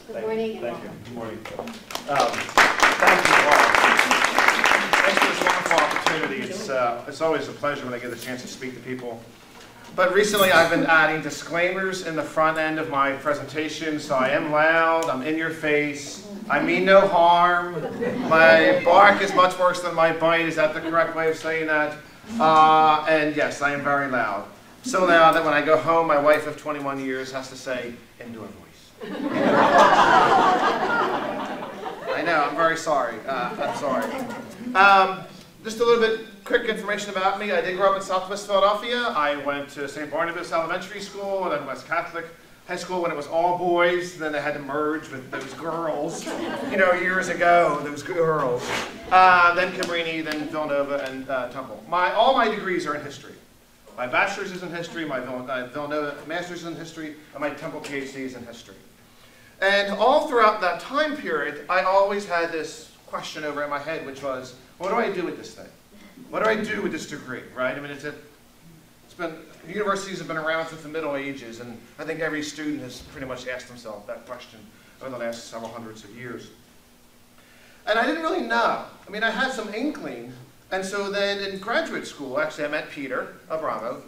Good morning. Thank you. Good morning. Thank you all. Thanks for this wonderful opportunity. It's always a pleasure when I get the chance to speak to people. But recently I've been adding disclaimers in the front end of my presentation, so I am loud, I'm in your face, I mean no harm, my bark is much worse than my bite, is that the correct way of saying that? And yes, I am very loud. So loud that when I go home, my wife of 21 years has to say, indoor voice. I know, I'm very sorry. I'm sorry. Just a little bit quick information about me. I did grow up in Southwest Philadelphia. I went to St. Barnabas Elementary School and then West Catholic High School when it was all boys. Then they had to merge with those girls, you know, years ago, those girls. Then Cabrini, then Villanova, and Temple. All my degrees are in history. My bachelor's is in history, my Villanova master's is in history, and my Temple PhD is in history. And all throughout that time period, I always had this question over in my head, which was, what do I do with this thing? What do I do with this degree, right? I mean, universities have been around since the Middle Ages, and I think every student has pretty much asked himself that question over the last several hundreds of years. And I didn't really know. I mean, I had some inkling, and so then in graduate school, actually I met Peter Abramov,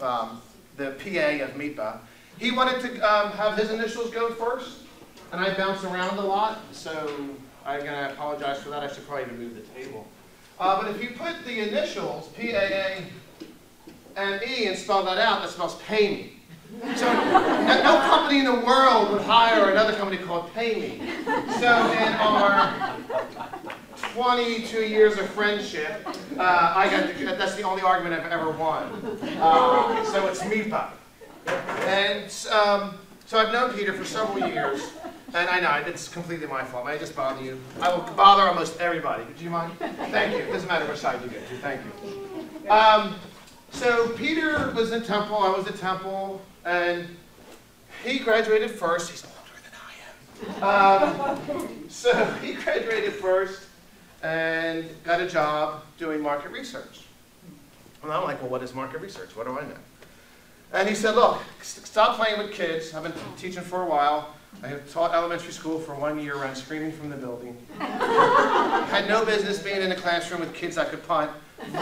the PA of MIPA. He wanted to have his initials go first, and I bounced around a lot, so I'm going to apologize for that. I should probably even move the table. But if you put the initials, P-A-A and E, and spell that out, that spells pay me. So no company in the world would hire another company called Pay Me. So in our 22 years of friendship, that's the only argument I've ever won. So it's MIPA. And so I've known Peter for several years. And I know, it's completely my fault. May I just bother you? I will bother almost everybody. Do you mind? Thank you. It doesn't matter which side you get to. Thank you. So Peter was in Temple, I was at Temple, and he graduated first. He's older than I am. So he graduated first and got a job doing market research. And I'm like, well, what is market research? What do I know? And he said, look, stop playing with kids. I've been teaching for a while. I have taught elementary school for 1 year, ran screaming from the building. Had no business being in a classroom with kids I could punt.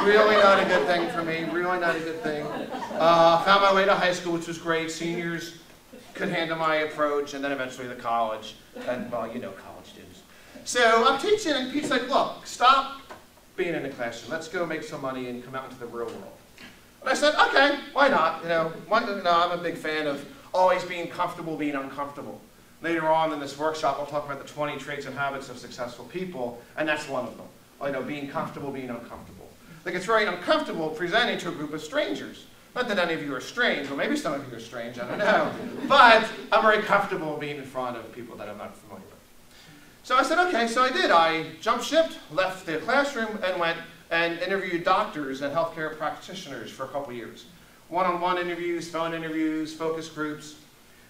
Really not a good thing for me, really not a good thing. Found my way to high school, which was great. Seniors could handle my approach, and then eventually the college. And, well, you know college students. So I'm teaching, and Pete's like, look, stop being in the classroom. Let's go make some money and come out into the real world. And I said, okay, why not? You know, I'm a big fan of always being comfortable, being uncomfortable. Later on in this workshop, I'll talk about the 20 traits and habits of successful people, and that's one of them. You know, being comfortable, being uncomfortable. Like, it's very uncomfortable presenting to a group of strangers. Not that any of you are strange, or maybe some of you are strange, I don't know. But I'm very comfortable being in front of people that I'm not familiar with. So I said, okay, so I did. I jumped ship, left the classroom, and went and interviewed doctors and healthcare practitioners for a couple years. One-on-one interviews, phone interviews, focus groups.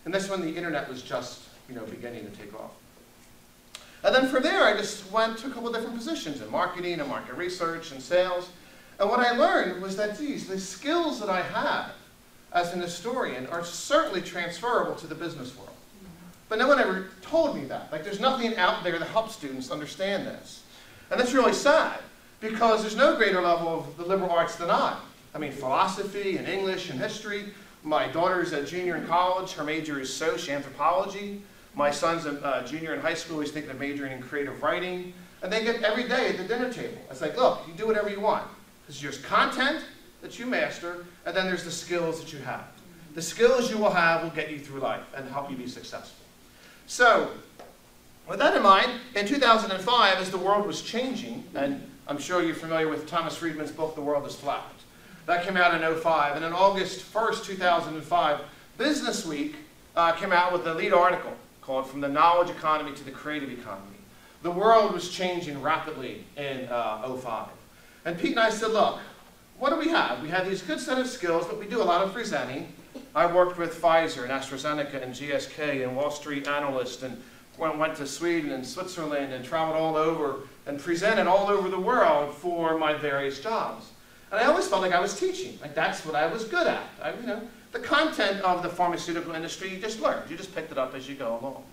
And that's when the internet was just, you know, beginning to take off. And then from there, I just went to a couple different positions in marketing and market research and sales. And what I learned was that, geez, the skills that I have as an historian are certainly transferable to the business world. But no one ever told me that. Like, there's nothing out there to help students understand this. And that's really sad, because there's no greater level of the liberal arts than I mean, philosophy and English and history. My daughter's a junior in college. Her major is anthropology. My son's a junior in high school. He's thinking of majoring in creative writing. And they get every day at the dinner table. It's like, look, you do whatever you want. Because there's content that you master, and then there's the skills that you have. The skills you will have will get you through life and help you be successful. So, with that in mind, in 2005, as the world was changing, and I'm sure you're familiar with Thomas Friedman's book, The World is Flat. That came out in 2005, and on August 1st, 2005, Business Week came out with a lead article called From the Knowledge Economy to the Creative Economy. The world was changing rapidly in 2005. And Pete and I said, look, what do we have? We have these good set of skills, but we do a lot of presenting. I worked with Pfizer and AstraZeneca and GSK and Wall Street analysts, and went to Sweden and Switzerland and traveled all over and presented all over the world for my various jobs. And I always felt like I was teaching. Like, that's what I was good at. You know, the content of the pharmaceutical industry, you just learned. You just picked it up as you go along.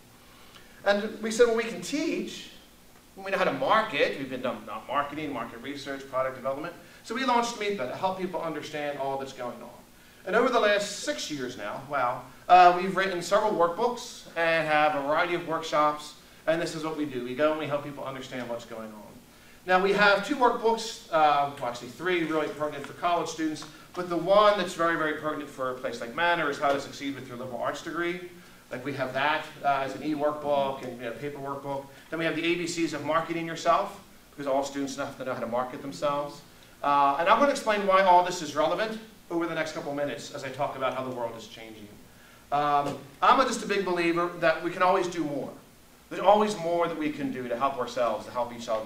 And we said, well, we can teach. We know how to market. We've been done marketing, market research, product development. So we launched MeetBet to help people understand all that's going on. And over the last 6 years now, wow, we've written several workbooks and have a variety of workshops. And this is what we do. We go and we help people understand what's going on. Now we have 2 workbooks, well actually 3 really pertinent for college students, but the one that's very, very pertinent for a place like Manor is How to Succeed with Your Liberal Arts Degree. Like we have that as an e-workbook and paper workbook. Then we have the ABCs of marketing yourself, because all students have to know how to market themselves. And I'm going to explain why all this is relevant over the next couple of minutes as I talk about how the world is changing. I'm just a big believer that we can always do more. There's always more that we can do to help ourselves, to help each other.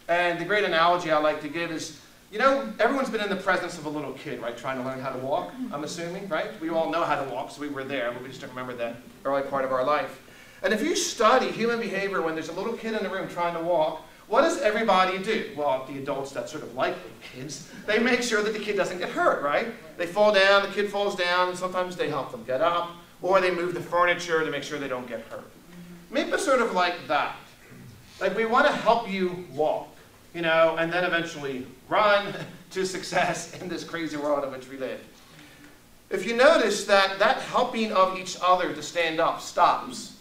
And the great analogy I like to give is, you know, everyone's been in the presence of a little kid, right, trying to learn how to walk, I'm assuming, right? We all know how to walk, so we were there, but we just don't remember that early part of our life. And if you study human behavior when there's a little kid in the room trying to walk, what does everybody do? Well, the adults that sort of like the kids, they make sure that the kid doesn't get hurt, right? They fall down, the kid falls down, and sometimes they help them get up, or they move the furniture to make sure they don't get hurt. Maybe sort of like that. Like we want to help you walk, you know, and then eventually run to success in this crazy world in which we live. If you notice that helping of each other to stand up stops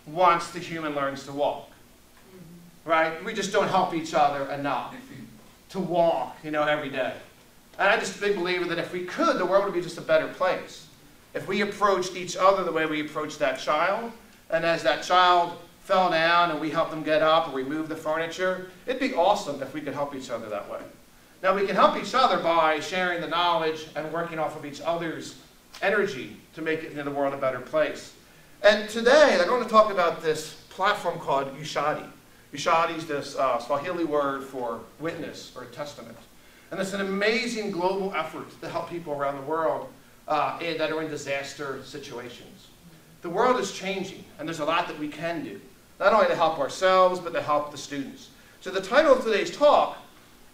once the human learns to walk, right? We just don't help each other enough to walk, you know, every day. And I'm just a big believer that if we could, the world would be just a better place. If we approached each other the way we approached that child, and as that child fell down and we helped them get up or we moved the furniture, it'd be awesome if we could help each other that way. Now we can help each other by sharing the knowledge and working off of each other's energy to make it into the world a better place. And today I'm going to talk about this platform called Ushahidi. Ushahidi is this Swahili word for witness or testament. And it's an amazing global effort to help people around the world that are in disaster situations. The world is changing, and there's a lot that we can do, not only to help ourselves, but to help the students. So the title of today's talk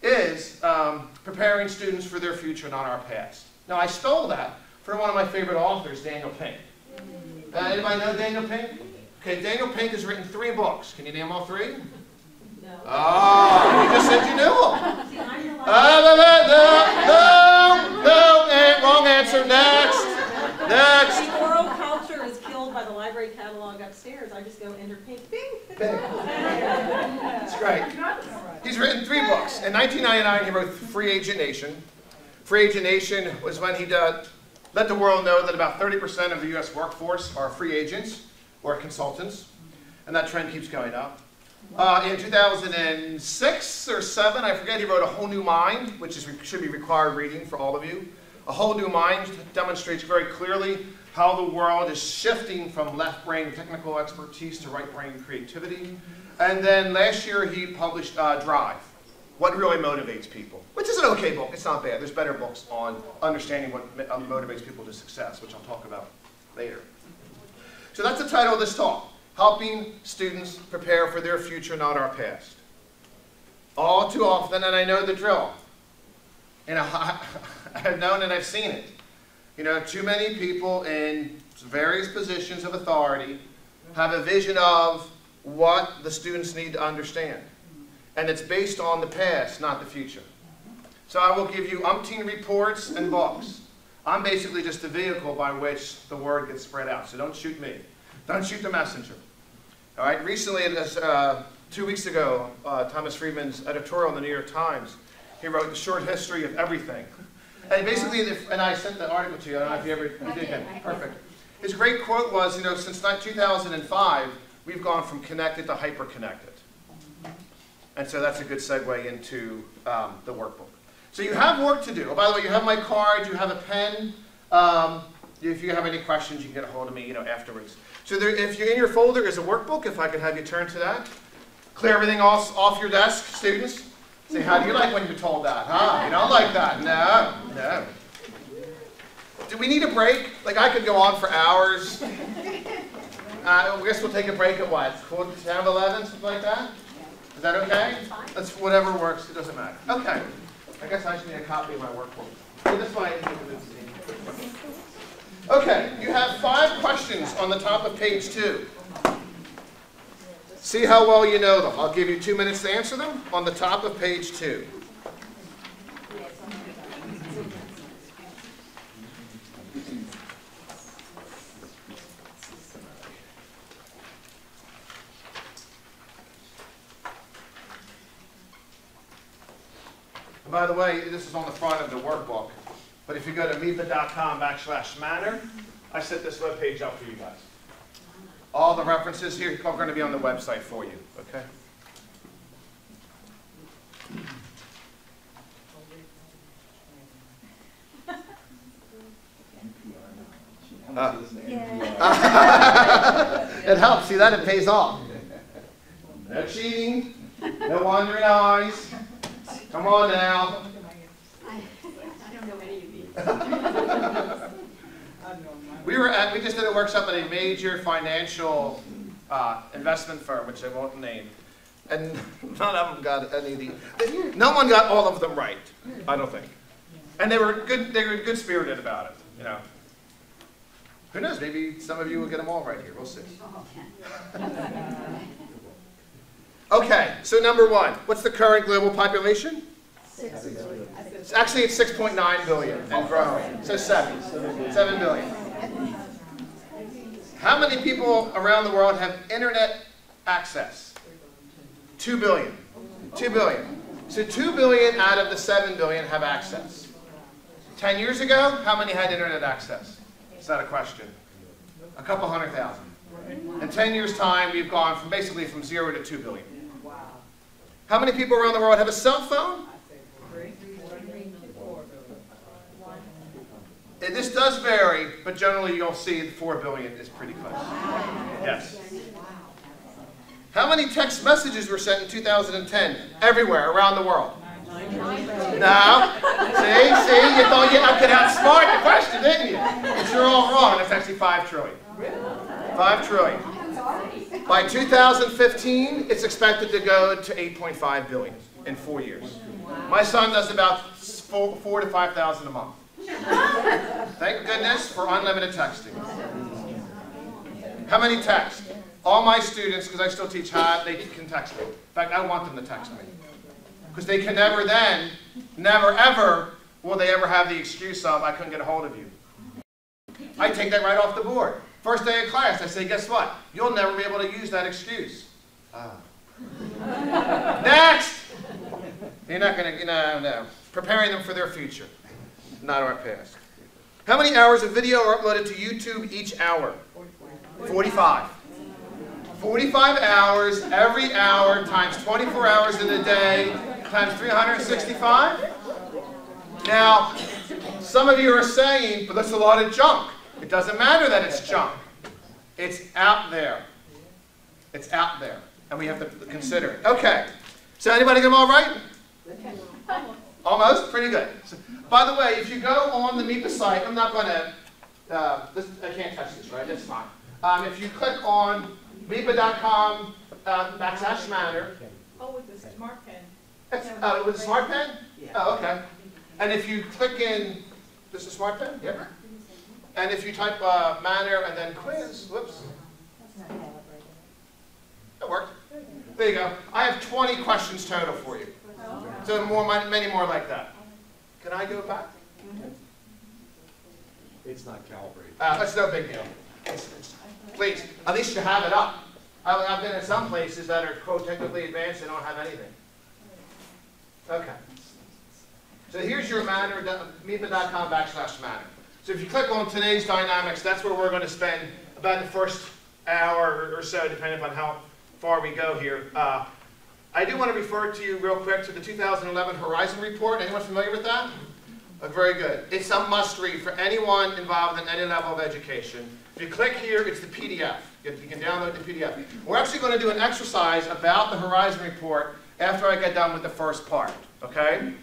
is Preparing Students for Their Future, Not Our Past. Now, I stole that from one of my favorite authors, Daniel Pink. Anybody know Daniel Pink? Okay, Daniel Pink has written 3 books. Can you name all 3? No. Oh, you just said you knew them. See, I'm your No, wrong answer. Next. The oral culture is killed by the library catalog upstairs. I just go enter Pink. Bing. That's great. He's written 3 books. In 1999, he wrote Free Agent Nation. Free Agent Nation was when he let the world know that about 30% of the U.S. workforce are free agents or consultants, and that trend keeps going up. In 2006 or 7, I forget, he wrote A Whole New Mind, which should be required reading for all of you. A Whole New Mind demonstrates very clearly how the world is shifting from left-brain technical expertise to right-brain creativity. And then last year he published Drive, What Really Motivates People, which is an okay book. It's not bad. There's better books on understanding what motivates people to success, which I'll talk about later. So that's the title of this talk, Helping Students Prepare for Their Future, Not Our Past. All too often, and I know the drill, and I've known and I've seen it, you know, too many people in various positions of authority have a vision of what the students need to understand. And it's based on the past, not the future. So I will give you umpteen reports and books. I'm basically just a vehicle by which the word gets spread out. So don't shoot me. Don't shoot the messenger. All right. Recently, 2 weeks ago, Thomas Friedman's editorial in the New York Times, he wrote The Short History of Everything. And basically, and I sent the article to you. I don't know if you ever did that. Perfect. His great quote was, you know, since 2005, we've gone from connected to hyper-connected. And so that's a good segue into the workbook. So you have work to do. Oh, by the way, you have my card, you have a pen. If you have any questions, you can get a hold of me, you know, afterwards. So there, if you're in your folder is a workbook, if I could have you turn to that. Clear everything off your desk, students. Say, how do you like when you're told that? Huh? You don't like that? No. Do we need a break? Like, I could go on for hours. I guess we'll take a break at what? 10, 11, something like that? Is that okay? That's whatever works. It doesn't matter. Okay. I guess I just need a copy of my workbook. So this way. Okay. You have 5 questions on the top of page 2. See how well you know them. I'll give you 2 minutes to answer them on the top of page 2. By the way, this is on the front of the workbook, but if you go to meepa.com/manner, I set this web page up for you guys. All the references here are going to be on the website for you, okay? It helps. See that? It pays off. No cheating, no wandering eyes. Come on now. I don't know any of these. We just did a workshop at a major financial investment firm, which I won't name, and none of them got any of the. No one got all of them right, I don't think. And they were good. They were good spirited about it, you know. Who knows? Maybe some of you will get them all right here. We'll see. Okay, so number 1, what's the current global population? 6 billion. Actually, it's 6.9 billion and growing. So 7 billion. How many people around the world have internet access? 2 billion. 2 billion. So 2 billion out of the 7 billion have access. 10 years ago, how many had internet access? Is that a question? A couple 100,000. In 10 years' time, we've gone from basically from 0 to 2 billion. How many people around the world have a cell phone? This does vary, but generally you'll see 4 billion is pretty close. Yes. How many text messages were sent in 2010 everywhere around the world? No. See, you thought I could outsmart the question, didn't you? But you're all wrong. It's actually 5 trillion. 5 trillion. By 2015, it's expected to go to 8.5 billion in 4 years. My son does about 4,000 to 5,000 a month. Thank goodness for unlimited texting. How many text? All my students, because I still teach hard, they can text me. In fact, I want them to text me. Because they can never ever, will they ever have the excuse of, I couldn't get a hold of you. I take that right off the board. First day of class, I say, guess what? You'll never be able to use that excuse. Next! You're not going to, no. Preparing them for their future, not our past. How many hours of video are uploaded to YouTube each hour? 45. 45 hours every hour times 24 hours in a day times 365. Now, some of you are saying, but that's a lot of junk. It doesn't matter that it's junk. It's out there. It's out there. And we have to consider it. Okay. So anybody get them all right? Almost? Pretty good. So, by the way, if you go on the MEPA site, I'm not going to, I can't touch this, right? That's fine. If you click on mepa.com/manner. Oh, with the smart pen. With a smart pen? Yeah. Oh, okay. And if you click in, this is a smart pen? Yep. And if you type manner and then quiz, whoops. That worked. There you go. I have 20 questions total for you. So many more like that. Can I go back? It's not calibrated. That's no big deal. Please, at least you have it up. I've been in some places that are, quote, technically advanced and don't have anything. Okay. So here's your manner, mepa.com/manner. So if you click on today's dynamics, that's where we're going to spend about the first hour or so, depending on how far we go here. I do want to refer to you real quick to the 2011 Horizon Report. Anyone familiar with that? Very good. It's a must-read for anyone involved in any level of education. If you click here, it's the PDF. You can download the PDF. We're actually going to do an exercise about the Horizon Report after I get done with the first part, okay?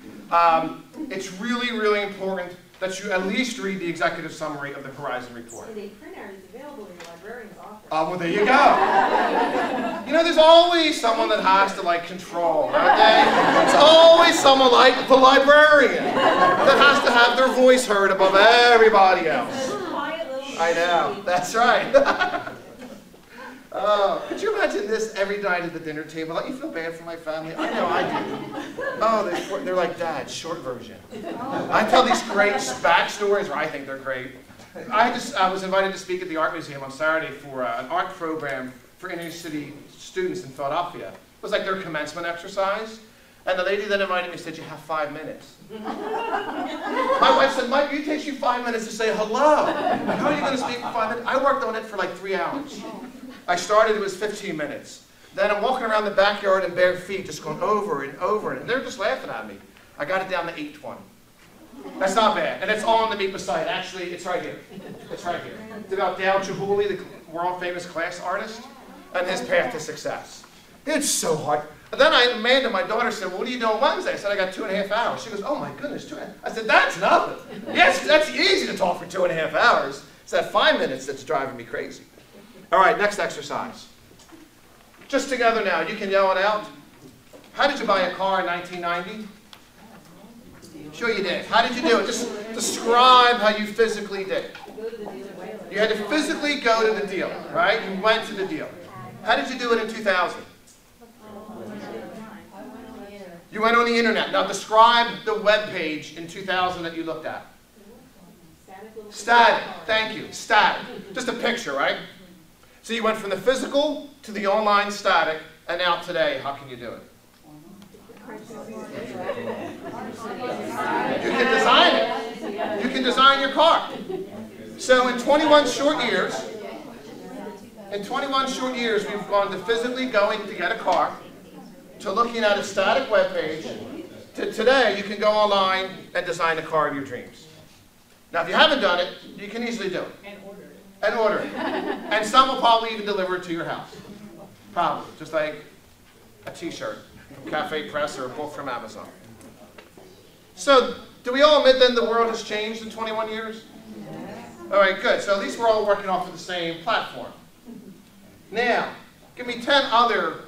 It's really, really important that you at least read the executive summary of the Horizon Report. The printer is available in the librarian's office. Oh, well, there you go. You know, there's always someone that has to, like, control, aren't they? There's always someone like the librarian that has to have their voice heard above everybody else. Quiet little I know, that's right. Oh, could you imagine this every night at the dinner table? Don't you feel bad for my family? I know I do. Oh, they're like, Dad, short version. I tell these great backstories, or I think they're great. I was invited to speak at the Art Museum on Saturday for an art program for inner city students in Philadelphia. It was like their commencement exercise. And the lady that invited me said, you have 5 minutes. My wife said, Mike, it takes you 5 minutes to say hello. How are you going to speak for 5 minutes? I worked on it for like 3 hours. I started, it was 15 minutes. Then I'm walking around the backyard in bare feet, just going over and over, and they're just laughing at me. I got it down to 8:20. That's not bad. And it's all on the meat beside. Actually, it's right here. It's right here. It's about Dale Chihuly, the world-famous glass artist, and his path to success. It's so hard. And then Amanda, my daughter, said, well, what are you doing Wednesday? I said, I got 2.5 hours. She goes, oh my goodness, 2.5. I said, that's nothing. Yes, that's easy to talk for 2.5 hours. It's that 5 minutes that's driving me crazy. All right, next exercise. Just together now. You can yell it out. How did you buy a car in 1990? Sure you did. How did you do it? Just describe how you physically did. You had to physically go to the dealer, right? You went to the dealer. How did you do it in 2000? You went on the internet. Now describe the web page in 2000 that you looked at. Static. Thank you. Static. Just a picture, right? So you went from the physical to the online static, and now today, how can you do it? You can design it. You can design your car. So in 21 short years, we've gone to physically going to get a car, to looking at a static web page, to today you can go online and design the car of your dreams. Now if you haven't done it, you can easily do it. And order it. And some will probably even deliver it to your house. Probably. Just like a t-shirt from Cafe Press or a book from Amazon. So, do we all admit then the world has changed in 21 years? All right, good. So at least we're all working off of the same platform. Now, give me 10 other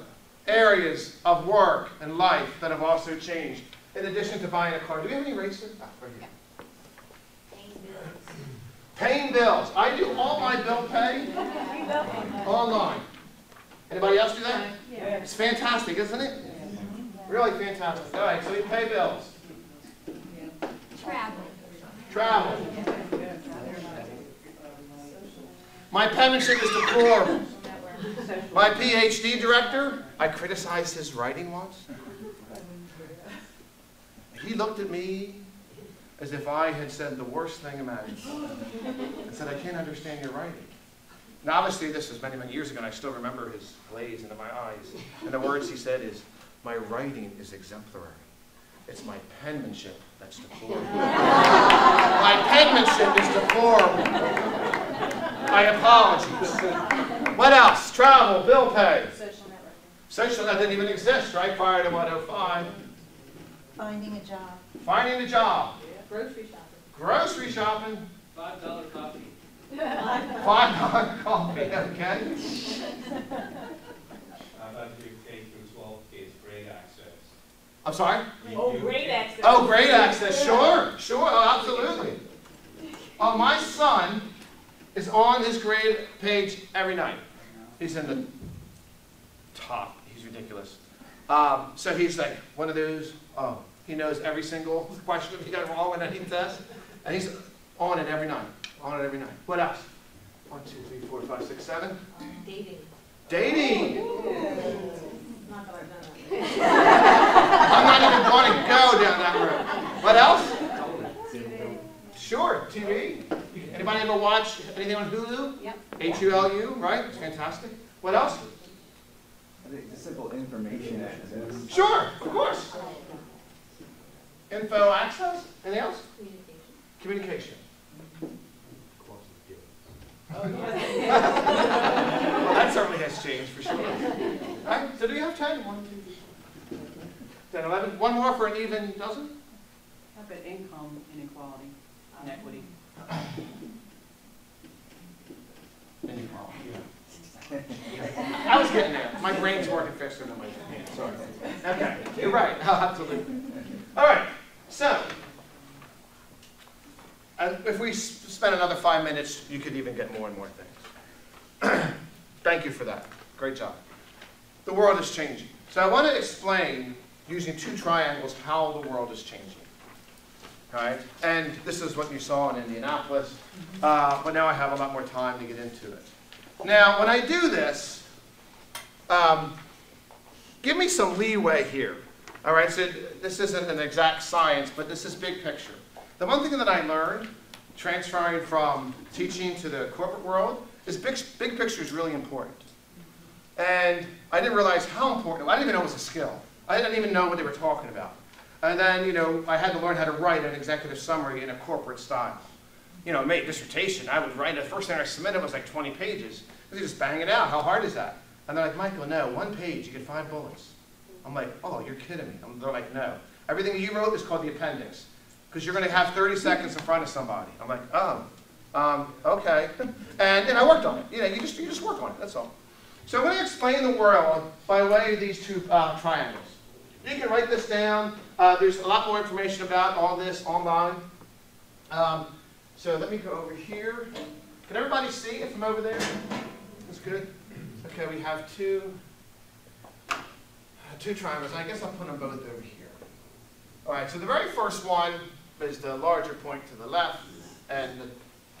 areas of work and life that have also changed, in addition to buying a car. Do we have any erasers? Ah, right here. Paying bills. I do all my bill pay online. Anybody else do that? It's fantastic, isn't it? Really fantastic. All right, so we pay bills. Travel. My penmanship is deplorable. My PhD director, I criticized his writing once. He looked at me as if I had said the worst thing imaginable. I said, I can't understand your writing. Now obviously this was many, many years ago, and I still remember his glaze into my eyes. And the words he said is, my writing is exemplary. It's my penmanship that's deplorable. My penmanship is deplorable. My apologies. What else? Travel, bill pay. Social network didn't even exist, right, prior to 105. Finding a job. Finding a job. Grocery shopping. Grocery shopping. $5 coffee. $5 coffee, okay. About your K through 12 kids, grade access. I'm sorry? Oh, great access. Oh, great access. Sure, oh, absolutely. Oh, my son is on his grade page every night. He's in the top. He's ridiculous. So he's like one of those, he knows every single question if he got wrong in any test. And he's on it every night. On it every night. What else? 1, 2, 3, 4, 5, 6, 7. Dating. Dating. Not that I've done that. I'm not even going to go down that road. What else? Sure, TV. Anybody ever watch anything on Hulu? Yep. H-U-L-U, right? It's fantastic. What else? I think just simple information access. Sure, of course. Info access? Anything else? Communication. Oh, yeah. Well, that certainly has changed for sure. All right, so do you have 10? 1, 2, 3, 10, 11. One more for an even dozen? How about income inequality, inequity? I was getting there. My brain's working faster than my hand. Sorry. Okay, you're right. Absolutely. All right, so if we spend another 5 minutes, you could even get more and more things. Thank you for that. Great job. The world is changing. So I want to explain, using two triangles, how the world is changing. All right? And this is what you saw in Indianapolis, but now I have a lot more time to get into it. Now, when I do this, give me some leeway here. All right, so this isn't an exact science, but this is big picture. The one thing that I learned, transferring from teaching to the corporate world, is big picture is really important. And I didn't realize how important, I didn't even know it was a skill. I didn't even know what they were talking about. And then, you know, I had to learn how to write an executive summary in a corporate style. You know, make dissertation, I would write it. The first thing I submitted was like 20 pages. You just bang it out. How hard is that? And they're like, Michael, no, 1 page, you get 5 bullets. I'm like, oh, you're kidding me. They're like, no. Everything you wrote is called the appendix, because you're going to have 30 seconds in front of somebody. I'm like, okay. And I worked on it. You know, you just work on it, that's all. So I'm going to explain the world by way of these two triangles. You can write this down. There's a lot more information about all this online. So let me go over here. Can everybody see if I'm over there? That's good. Okay, we have two triangles. I guess I'll put them both over here. All right, so the very first one is the larger point to the left and the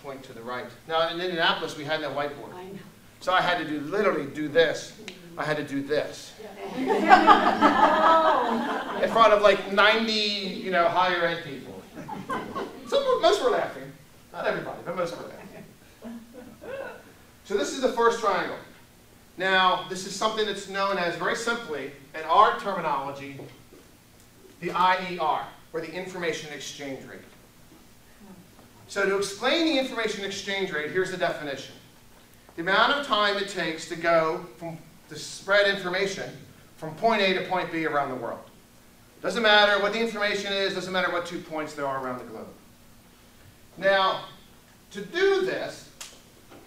point to the right. Now, in Indianapolis, we had no whiteboard. I know. So I had to literally do this. I had to do this. In front of like 90, you know, higher ed people. Most were laughing. Not everybody, but most were laughing. So this is the first triangle. Now, this is something that's known as, very simply, in our terminology, the IER, or the information exchange rate. So to explain the information exchange rate, here's the definition. The amount of time it takes to spread information from point A to point B around the world. Doesn't matter what the information is, doesn't matter what 2 points there are around the globe. Now, to do this,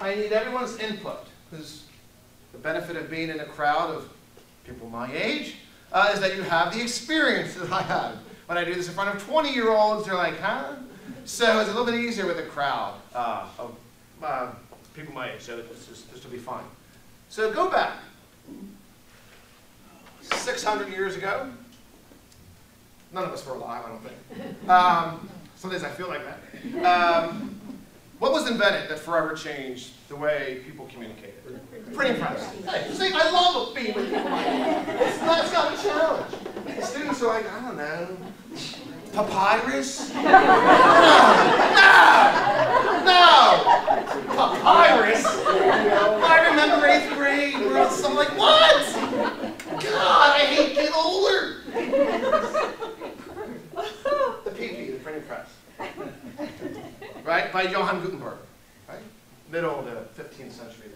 I need everyone's input, because the benefit of being in a crowd of people my age is that you have the experience that I have. When I do this in front of 20-year-olds, they're like, huh? So it's a little bit easier with a crowd of people my age, so this will be fine. So go back 600 years ago. None of us were alive, I don't think. Some days I feel like that. What was invented that forever changed the way people communicated? Printing press. Hey, see, I love being with people like that. It's not a challenge. The students are like, I don't know, papyrus? No! Papyrus? I remember 8th grade, I'm like, what? God, I hate getting older. The PP, the printing press. Right? By Johann Gutenberg. Right? Middle of the 15th century.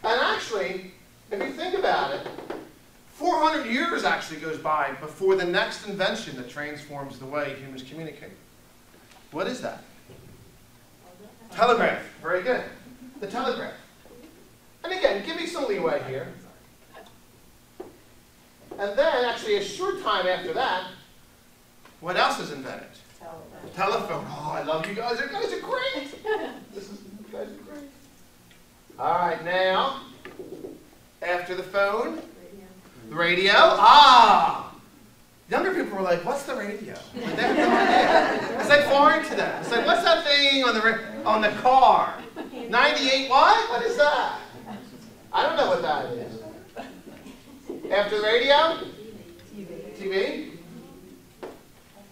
And actually, if you think about it, 400 years actually goes by before the next invention that transforms the way humans communicate. What is that? Telegraph. Very good. The telegraph. And again, give me some leeway here. And then, actually, a short time after that, what else is invented? Telephone. Oh, I love you guys. You guys are great. You guys are great. All right, now, after the phone, the radio. Ah! Younger people were like, what's the radio? Like, they have no idea. It's like foreign to them. It's like, what's that thing on the car? 98 what? What is that? I don't know what that is. After the radio? TV.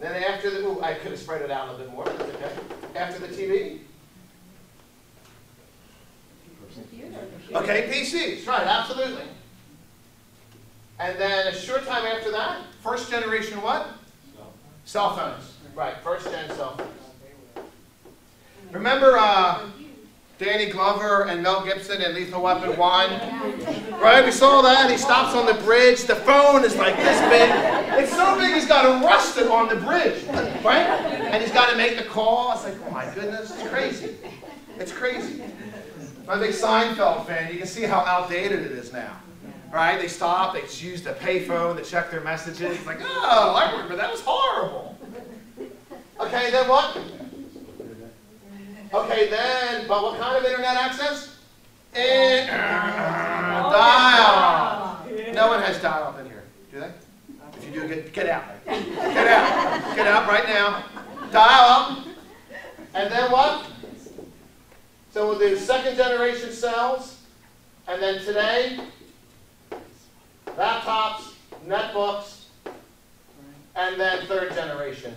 Then after the, ooh, I could have spread it out a little bit more, but that's okay. After the TV? Okay, PCs, right, absolutely. And then a short time after that, first generation what? Cell phones. Right, first gen cell phones. Remember Danny Glover and Mel Gibson in Lethal Weapon 1? Right, we saw that. He stops on the bridge. The phone is like this big. It's so big he's got to rust it on the bridge. Right? And he's got to make the call. It's like, oh my goodness, it's crazy. It's crazy. I'm a big Seinfeld fan. You can see how outdated it is now. Right? They stop, they use the payphone to check their messages. It's like, oh, I remember that was horrible. Okay, then what? Okay, then, but what kind of internet access? Dial dial-up in here? Do they? If you do, get out. Get out. Get out right now. Dial up. And then what? So we'll do second generation cells. And then today, laptops, netbooks, and then third generation,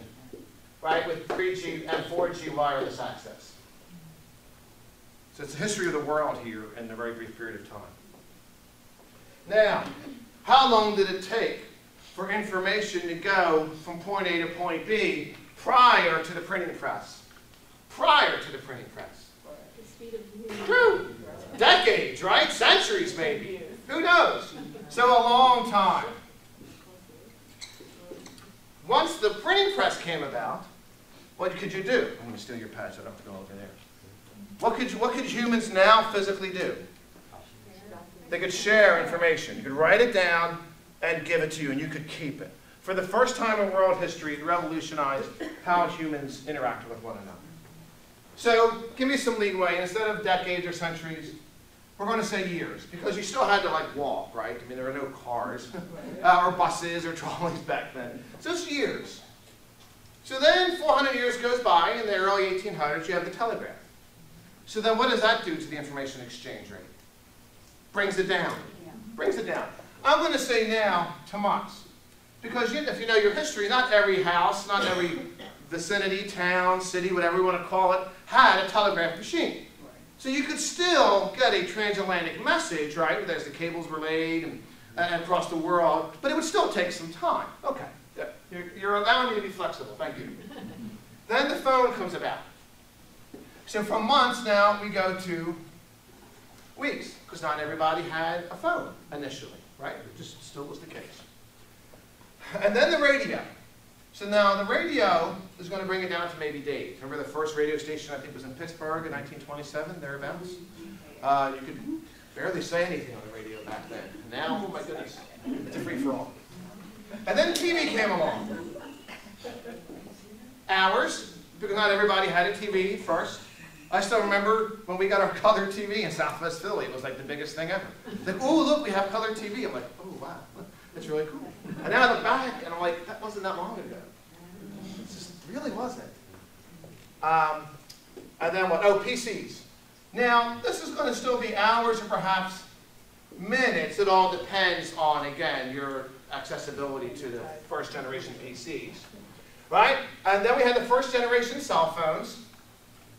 right, with 3G and 4G wireless access. So it's the history of the world here in a very brief period of time. Now, how long did it take for information to go from point A to point B prior to the printing press? Prior to the printing press. The speed of Whew. Decades, right? Centuries, maybe. Who knows? So a long time. Once the printing press came about, what could you do? I'm going to steal your pad so I don't have to go over there. What could humans now physically do? They could share information. You could write it down and give it to you, and you could keep it. For the first time in world history, it revolutionized how humans interacted with one another. So give me some leeway. Instead of decades or centuries, we're going to say years, because you still had to like walk, right? I mean, there were no cars or buses or trolleys back then. So it's years. So then 400 years goes by, in the early 1800s, you have the telegraph. So then what does that do to the information exchange rate? Brings it down. Brings it down. I'm going to say now to months. Because if you know your history, not every house, not every vicinity, town, city, whatever you want to call it, had a telegraph machine. So you could still get a transatlantic message, right? As the cables were laid and across the world, but it would still take some time. Okay, yeah. You're allowing me to be flexible, thank you. Then the phone comes about. So from months now, we go to weeks, because not everybody had a phone initially, right? It just still was the case. And then the radio. So now the radio is going to bring it down to maybe days. Remember the first radio station, I think, was in Pittsburgh in 1927, thereabouts? You could barely say anything on the radio back then. And now, oh my goodness, it's a free-for-all. And then TV came along. Hours, because not everybody had a TV first. I still remember when we got our color TV in Southwest Philly. It was like the biggest thing ever. Like, oh, look, we have color TV. I'm like, oh, wow, that's really cool. And now I look back, and I'm like, that wasn't that long ago. It just really wasn't. And then what? Oh, PCs. Now, this is going to still be hours or perhaps minutes. It all depends on, again, your accessibility to the first generation PCs. Right? And then we had the first generation cell phones.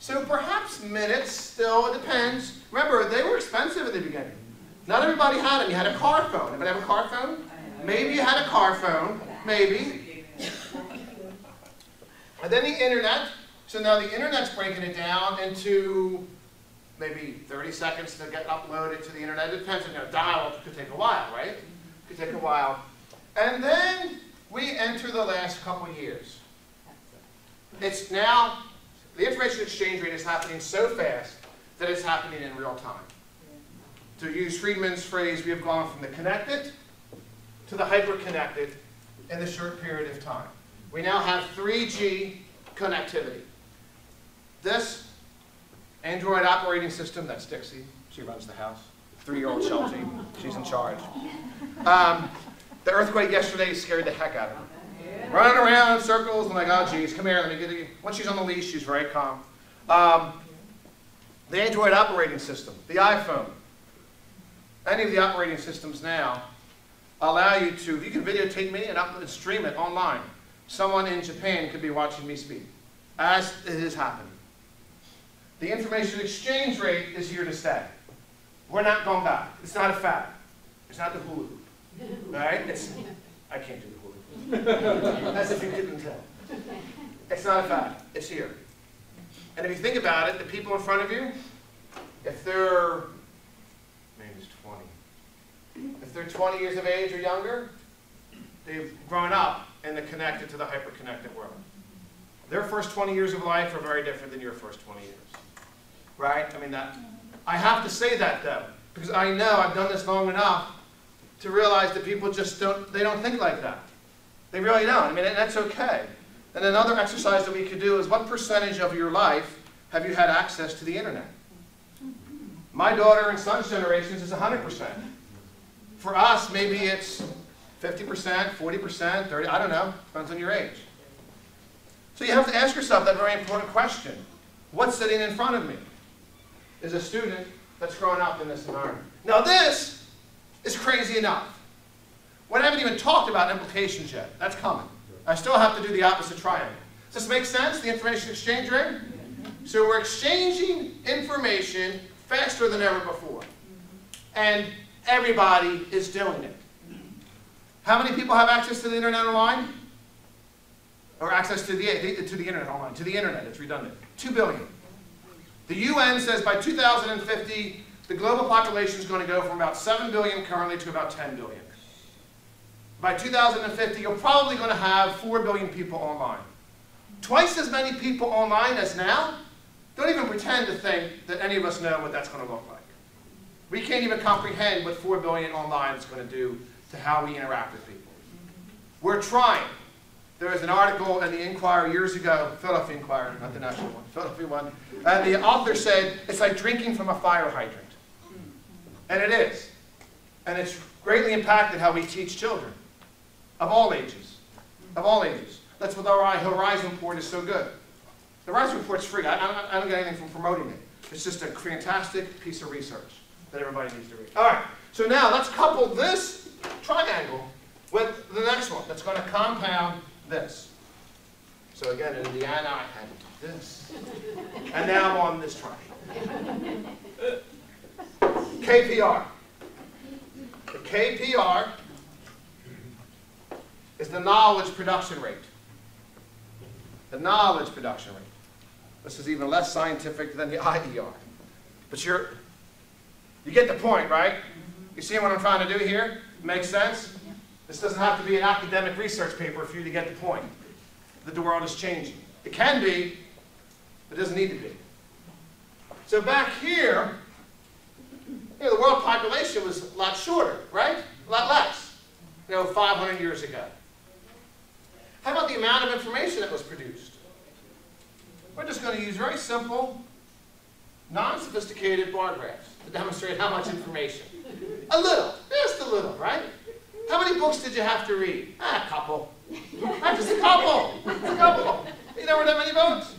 So perhaps minutes still, it depends. Remember, they were expensive at the beginning. Not everybody had them. You had a car phone. Anybody have a car phone? Maybe you had a car phone. Maybe. And then the internet. So now the internet's breaking it down into maybe 30 seconds to get uploaded to the internet. It depends on your dial. It could take a while, right? It could take a while. And then we enter the last couple years. It's now, the information exchange rate is happening so fast that it's happening in real time. To use Friedman's phrase, we have gone from the connected to the hyper-connected in the short period of time. We now have 3G connectivity. This Android operating system, that's Dixie, she runs the house, 3-year-old Chelsea, she's in charge. The earthquake yesterday scared the heck out of her. Running around in circles, I'm like, oh geez, come here, let me get you. Once she's on the leash, she's very calm. The Android operating system, the iPhone, any of the operating systems now allow you to, if you can videotape me and upload and stream it online, someone in Japan could be watching me speak, as it is happening. The information exchange rate is here to stay. We're not going back. It's not a fad. It's not the hula hoop. Right? I can't do the hula hoop. As if you couldn't tell. It's not a fad. It's here. And if you think about it, the people in front of you, if they're, maybe it's 20. If they're 20 years of age or younger, they've grown up in the connected to the hyper-connected world. Their first 20 years of life are very different than your first 20 years. Right? I mean, I have to say that, though, because I know I've done this long enough to realize that people just don't think like that. They really don't. I mean, and that's okay. And another exercise that we could do is what percentage of your life have you had access to the internet? My daughter and son's generations is 100%. For us, maybe it's 50%, 40%, 30%, I don't know, depends on your age. So you have to ask yourself that very important question. What's sitting in front of me? Is a student that's growing up in this environment. Now this is crazy enough. We haven't even talked about implications yet. That's coming. I still have to do the opposite triangle. Does this make sense, the information exchange rate? So we're exchanging information faster than ever before. And everybody is doing it. How many people have access to the internet online? Or access to the internet online, to the internet, it's redundant. 2 billion. The UN says by 2050, the global population is going to go from about 7 billion currently to about 10 billion. By 2050, you're probably going to have 4 billion people online. Twice as many people online as now. Don't even pretend to think that any of us know what that's going to look like. We can't even comprehend what 4 billion online is going to do to how we interact with people. We're trying. There was an article in the Inquirer years ago, Philadelphia Inquirer, not the national one, Philadelphia one, and the author said, it's like drinking from a fire hydrant. And it is. And it's greatly impacted how we teach children, of all ages, of all ages. That's what our Horizon Report is so good. The Horizon Report's free. I don't get anything from promoting it. It's just a fantastic piece of research that everybody needs to read. All right, so now let's couple this triangle with the next one that's going to compound this. So again, in Indiana, I had to do this. And now I'm on this triangle. KPR. The KPR is the knowledge production rate. The knowledge production rate. This is even less scientific than the IDR. But you get the point, right? You see what I'm trying to do here? Makes sense? This doesn't have to be an academic research paper for you to get the point that the world is changing. It can be, but it doesn't need to be. So back here, the world population was a lot shorter, right? A lot less, 500 years ago. How about the amount of information that was produced? We're just going to use very simple, non-sophisticated bar graphs to demonstrate how much information. A little, just a little, right? How many books did you have to read? A couple. Just a couple. A couple. You never read that many books.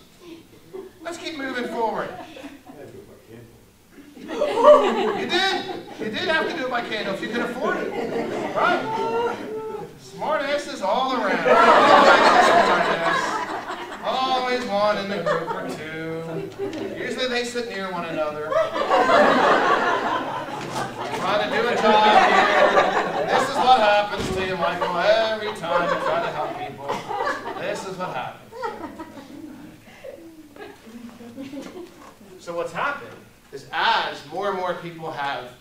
Let's keep moving forward. You did. You did have to do it by Kindle if you could afford it. Right? Smart asses all around. Always one in the group or two. Usually they sit near one another. Trying to do a job here. This is what happens to you, Michael, every time you try to help people. This is what happens. So what's happened is as more and more people have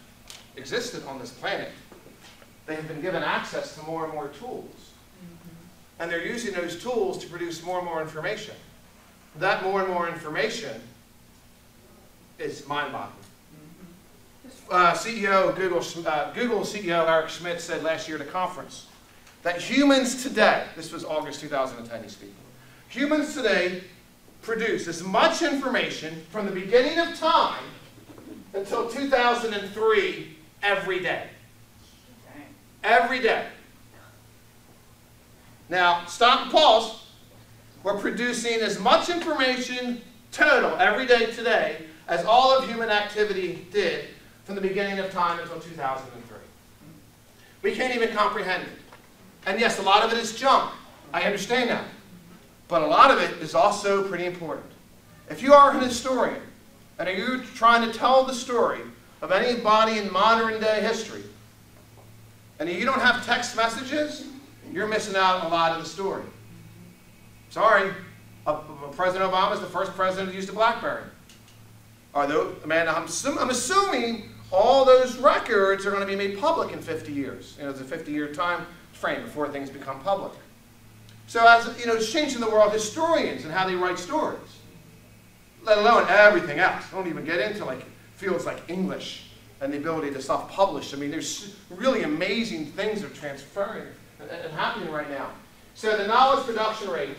existed on this planet, they have been given access to more and more tools. And they're using those tools to produce more and more information. That more and more information is mind-boggling. Google CEO Eric Schmidt said last year at a conference that humans today, this was August 2010 he's speaking, humans today produce as much information from the beginning of time until 2003 every day. Every day. Now, stop and pause. We're producing as much information total every day today as all of human activity did from the beginning of time until 2003. We can't even comprehend it. And yes, a lot of it is junk. I understand that. But a lot of it is also pretty important. If you are an historian, and you're trying to tell the story of anybody in modern day history, and you don't have text messages, you're missing out on a lot of the story. Sorry, President Obama is the first president to use the BlackBerry. I'm assuming all those records are going to be made public in 50 years. It's a 50-year time frame before things become public. So as it's changing the world, historians and how they write stories, let alone everything else. I don't even get into fields like English and the ability to self-publish. I mean, there's really amazing things that are transferring and happening right now. So the knowledge production rate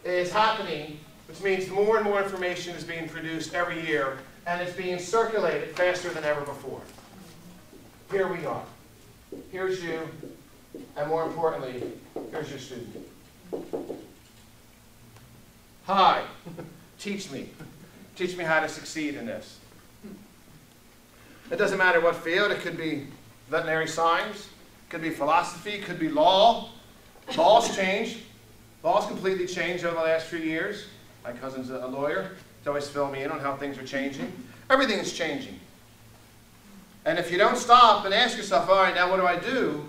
is happening, which means more and more information is being produced every year, and it's being circulated faster than ever before. Here we are. Here's you. And more importantly, here's your student. Hi, teach me. Teach me how to succeed in this. It doesn't matter what field. It could be veterinary science, could be philosophy, could be law. Law's changed. Law's completely changed over the last few years. My cousin's a lawyer. He's always filling me in on how things are changing. Everything is changing. And if you don't stop and ask yourself, all right, now what do I do?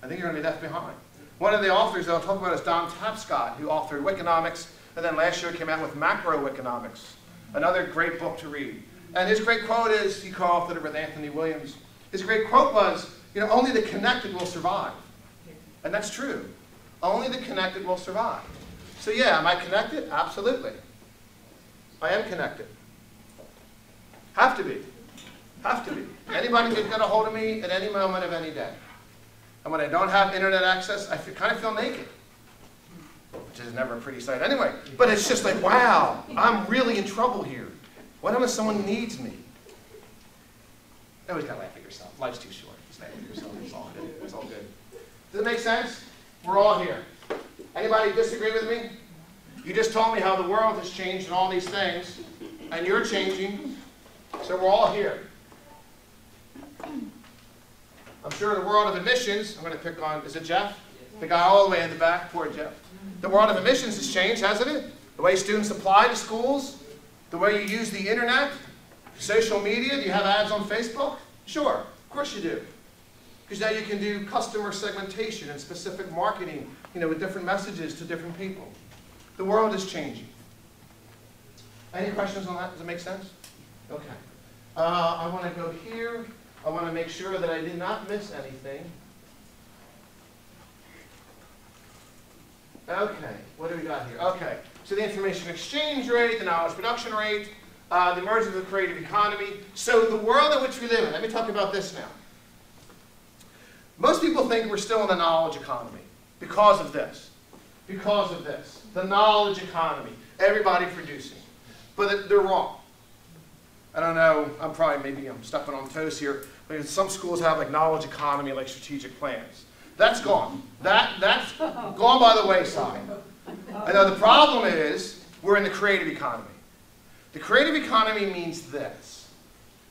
I think you're going to be left behind. One of the authors that I'll talk about is Don Tapscott, who authored Wikinomics, and then last year came out with Macroeconomics, another great book to read. And his great quote is, he co-authored it with Anthony Williams, his great quote was, you know, only the connected will survive. And that's true. Only the connected will survive. So yeah, am I connected? Absolutely. I am connected. Have to be. Have to be. Anybody can get a hold of me at any moment of any day. And when I don't have internet access, I kind of feel naked. Which is never a pretty sight anyway. But it's just like, wow, I'm really in trouble here. What if someone needs me? You always gotta laugh at yourself. Life's too short. Just laugh at yourself. It's all good. It's all good. Does it make sense? We're all here. Anybody disagree with me? You just told me how the world has changed and all these things, and you're changing, so we're all here. I'm sure the world of admissions, I'm going to pick on, is it Jeff? The guy all the way in the back, poor Jeff. The world of admissions has changed, hasn't it? The way students apply to schools, the way you use the internet, social media. Do you have ads on Facebook? Sure, of course you do. Because now you can do customer segmentation and specific marketing, you know, with different messages to different people. The world is changing. Any questions on that? Does it make sense? Okay. I want to go here. I want to make sure that I did not miss anything. Okay, what do we got here? Okay, so the information exchange rate, the knowledge production rate, the emergence of the creative economy. So the world in which we live in, let me talk about this now. Most people think we're still in the knowledge economy because of this. Because of this. The knowledge economy. Everybody producing. But they're wrong. I don't know, maybe I'm stepping on toes here, but some schools have like knowledge economy, like strategic plans. That's gone. That's gone by the wayside. I know the problem is we're in the creative economy. The creative economy means this,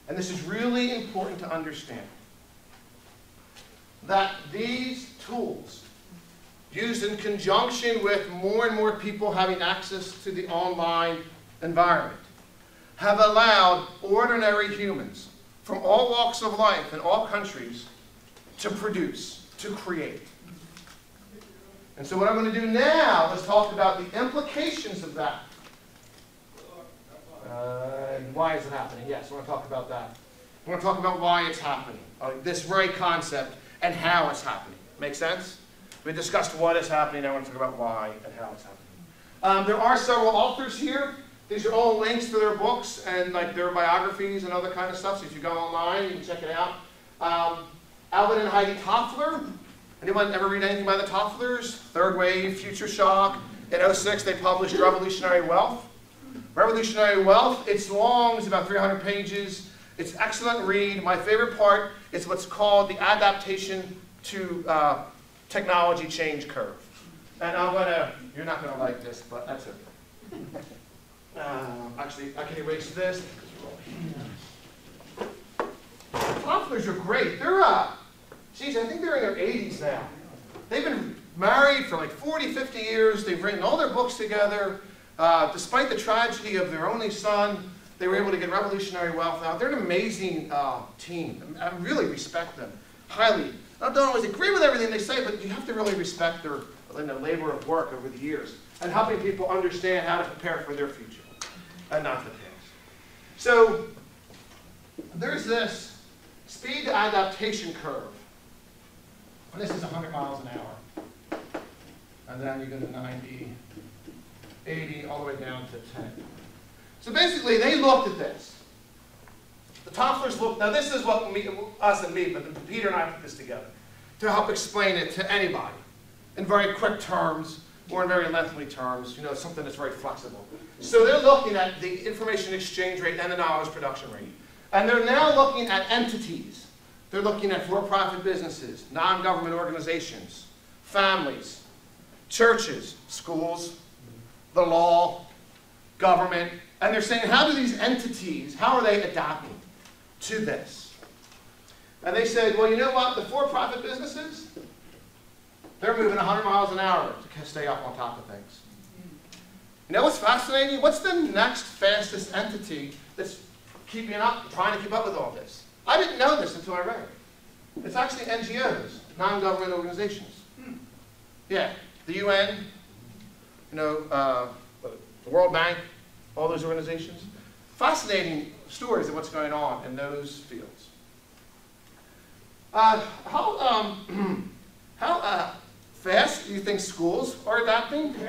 and this is really important to understand, that these tools, used in conjunction with more and more people having access to the online environment, have allowed ordinary humans from all walks of life in all countries to produce, to create. And so what I'm going to do now is talk about the implications of that. And why is it happening? Yes, I want to talk about that. I want to talk about why it's happening, this very concept, and how it's happening. Make sense? We discussed what is happening. Now I want to talk about why and how it's happening. There are several authors here. These are all links to their books and like their biographies and other kind of stuff. So if you go online, you can check it out. Alvin and Heidi Toffler. Anyone ever read anything by the Tofflers? Third Wave, Future Shock. In '06, they published Revolutionary Wealth. Revolutionary Wealth, it's long, it's about 300 pages. It's an excellent read. My favorite part is what's called the adaptation to technology change curve. And I'm gonna, you're not gonna like this, but that's it. Actually, I can erase this. Tofflers are great. They're, geez, I think they're in their 80s now. They've been married for like 40, 50 years. They've written all their books together. Despite the tragedy of their only son, they were able to get Revolutionary Wealth out. They're an amazing team. I really respect them highly. I don't always agree with everything they say, but you have to really respect their labor of work over the years and helping people understand how to prepare for their future and not the past. So there's this speed to adaptation curve. And this is 100 miles an hour. And then you go to 90, 80, all the way down to 10. So basically, they looked at this. The Tofflers looked, now this is what us and me, but Peter and I put this together to help explain it to anybody in very quick terms or in very lengthy terms, you know, something that's very flexible. So they're looking at the information exchange rate and the knowledge production rate. And they're now looking at entities They're looking at for-profit businesses, non-government organizations, families, churches, schools, the law, government, and they're saying, how do these entities, how are they adapting to this? And they said, well, you know what, the for-profit businesses, they're moving 100 miles an hour to stay up on top of things. You know what's fascinating? What's the next fastest entity that's keeping up, trying to keep up with all this? I didn't know this until I read it. It's actually NGOs, non-government organizations. Yeah, the UN, you know, the World Bank, all those organizations. Fascinating stories of what's going on in those fields. How fast do you think schools are adapting? No,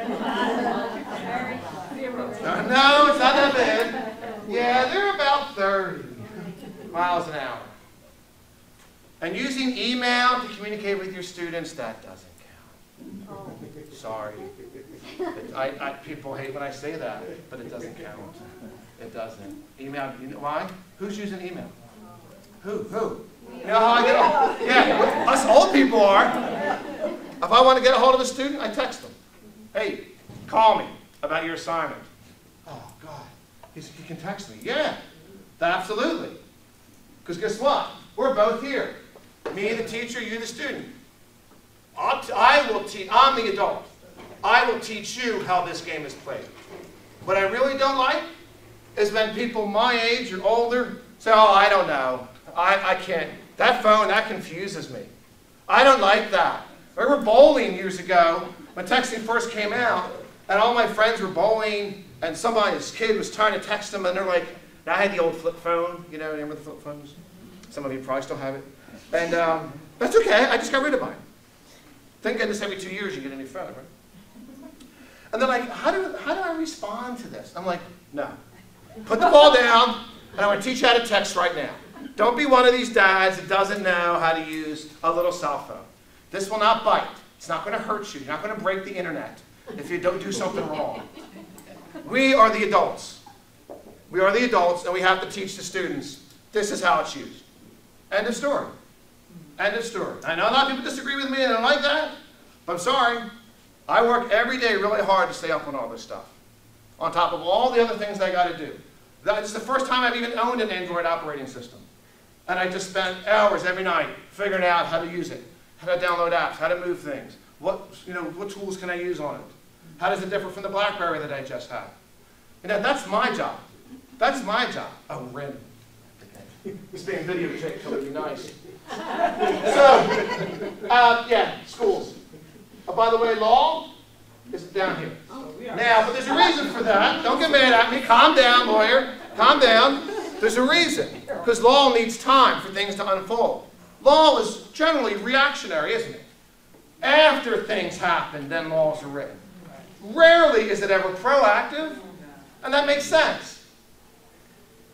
it's not that bad. Yeah, they're about 30 miles an hour. And using email to communicate with your students, that doesn't count. Sorry. People hate when I say that, but it doesn't count. It doesn't. Email, you know why? Who's using email? Who? You know how I get a, yeah, us old people are. If I want to get a hold of a student, I text them. Hey, call me about your assignment. Oh, God. He can text me. Yeah, absolutely. Because guess what? We're both here. Me, the teacher, you, the student. I will teach. I'm the adult. I will teach you how this game is played. What I really don't like is when people my age or older say, oh, I don't know. I can't. That phone, that confuses me. I don't like that. I remember bowling years ago when texting first came out, and all my friends were bowling, and somebody's kid was trying to text them, and they're like, I had the old flip phone, you know, remember the flip phones? Some of you probably still have it. And that's okay, I just got rid of mine. Thank goodness every 2 years you get a new phone, right? And they're like, how do I respond to this? I'm like, no. Put the ball down, and I'm going to teach you how to text right now. Don't be one of these dads that doesn't know how to use a little cell phone. This will not bite. It's not going to hurt you. You're not going to break the internet if you don't do something wrong. We are the adults. We are the adults, and we have to teach the students, this is how it's used. End of story. End of story. I know a lot of people disagree with me and don't like that, but I'm sorry. I work every day really hard to stay up on all this stuff, on top of all the other things I got to do. That's the first time I've even owned an Android operating system. And I just spent hours every night figuring out how to use it, how to download apps, how to move things, what tools can I use on it? How does it differ from the BlackBerry that I just had? You know, that's my job. That's my job. Oh, Rim. It's being videotaped, so it'd be nice. So, yeah, schools. Oh, by the way, law is down here. Now, but there's a reason for that. Don't get mad at me. Calm down, lawyer. Calm down. There's a reason. Because law needs time for things to unfold. Law is generally reactionary, isn't it? After things happen, then laws are written. Rarely is it ever proactive, and that makes sense.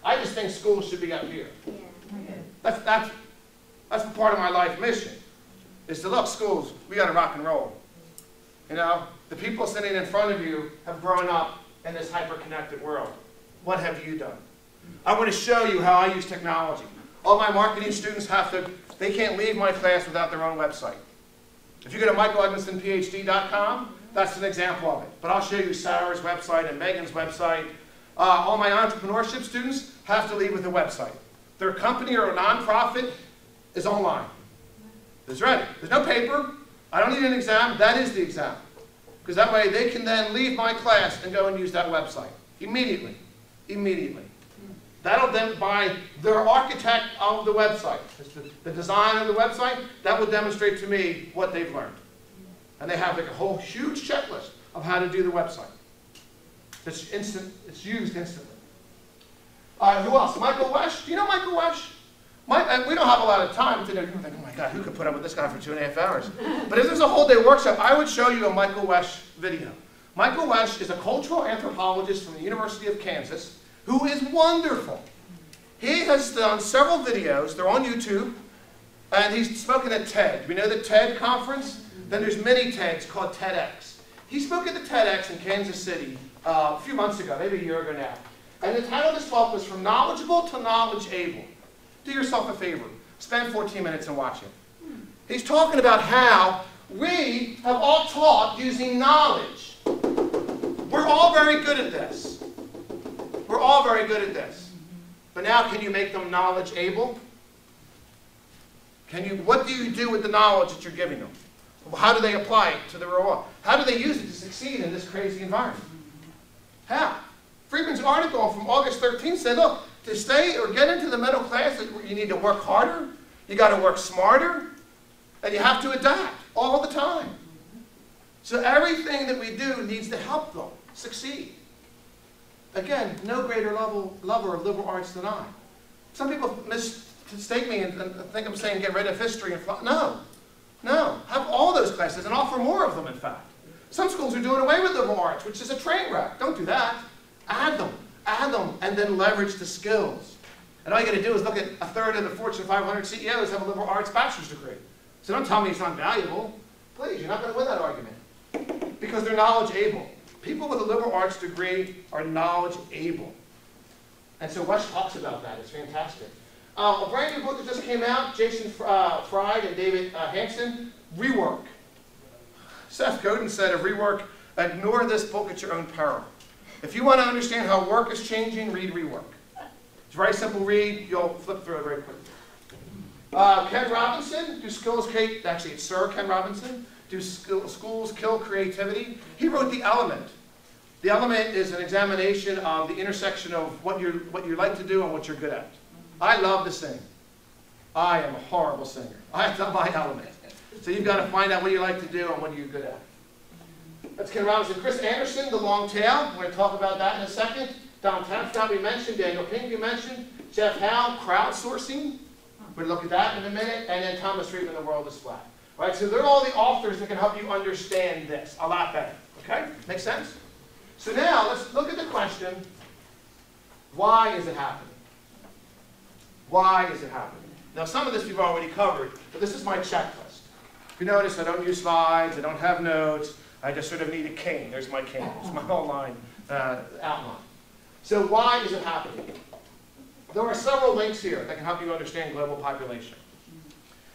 I just think schools should be up here. That's part of my life mission, is to look, schools, we got to rock and roll. You know, the people sitting in front of you have grown up in this hyper-connected world. What have you done? I want to show you how I use technology. All my marketing students they can't leave my class without their own website. If you go to michaeledmonsonphd.com, that's an example of it. But I'll show you Sarah's website and Megan's website. All my entrepreneurship students have to leave with a website. Their company or a nonprofit is online. It's ready. There's no paper. I don't need an exam. That is the exam. Because that way they can then leave my class and go and use that website. Immediately. Immediately. That'll then, by their architect of the website, the design of the website, that will demonstrate to me what they've learned. And they have like a whole huge checklist of how to do the website. It's instant. It's used instantly. Who else? Michael Wesch. Do you know Michael Wesch? We don't have a lot of time to know. People think, oh my God, who could put up with this guy for 2.5 hours? But if there's a whole day workshop, I would show you a Michael Wesch video. Michael Wesch is a cultural anthropologist from the University of Kansas who is wonderful. He has done several videos. They're on YouTube. And he's spoken at TED. We know the TED conference? Then there's many TEDs called TEDx. He spoke at the TEDx in Kansas City a few months ago, maybe a year ago now. And the title of his talk was From Knowledgeable to Knowledge Able. Do yourself a favor. Spend 14 minutes and watch it. He's talking about how we have all taught using knowledge. We're all very good at this. We're all very good at this. But now can you make them knowledge able? What do you do with the knowledge that you're giving them? How do they apply it to the real world? How do they use it to succeed in this crazy environment? How? Friedman's article from August 13th said, look, to stay or get into the middle class, you need to work harder, you got to work smarter, and you have to adapt all the time. So everything that we do needs to help them succeed. Again, no greater lover of liberal arts than I. Some people mistake me and think I'm saying get rid of history and no. No. Have all those classes and offer more of them, in fact. Some schools are doing away with liberal arts, which is a train wreck. Don't do that. Add them, and then leverage the skills. And all you got to do is look at a third of the Fortune 500 CEOs have a liberal arts bachelor's degree. So don't tell me it's not valuable. Please, you're not going to win that argument. Because they're knowledge able. People with a liberal arts degree are knowledge able. And so Wes talks about that. It's fantastic. A brand new book that just came out, Jason Fried and David Hansen, Rework. Seth Godin said of Rework, ignore this book at your own peril. If you want to understand how work is changing, read Rework. It's a very simple read. You'll flip through it very quickly. Ken Robinson, do schools, actually it's Sir Ken Robinson, do schools kill creativity? He wrote The Element. The Element is an examination of the intersection of what you like to do and what you're good at. I love to sing. I am a horrible singer. That's not my element. So you've got to find out what you like to do and what you're good at. That's Ken Robinson. Chris Anderson, The Long Tail. We're going to talk about that in a second. Don Tapscott we mentioned. Daniel Pink we mentioned. Jeff Howe, crowdsourcing. We'll look at that in a minute. And then Thomas Friedman, The World is Flat. All right, so they're all the authors that can help you understand this a lot better. Okay? Make sense? So now let's look at the question, why is it happening? Why is it happening? Now some of this we've already covered, but this is my checklist. If you notice, I don't use slides, I don't have notes, I just sort of need a cane. There's my cane, it's my whole line outline. So why is it happening? There are several links here that can help you understand global population.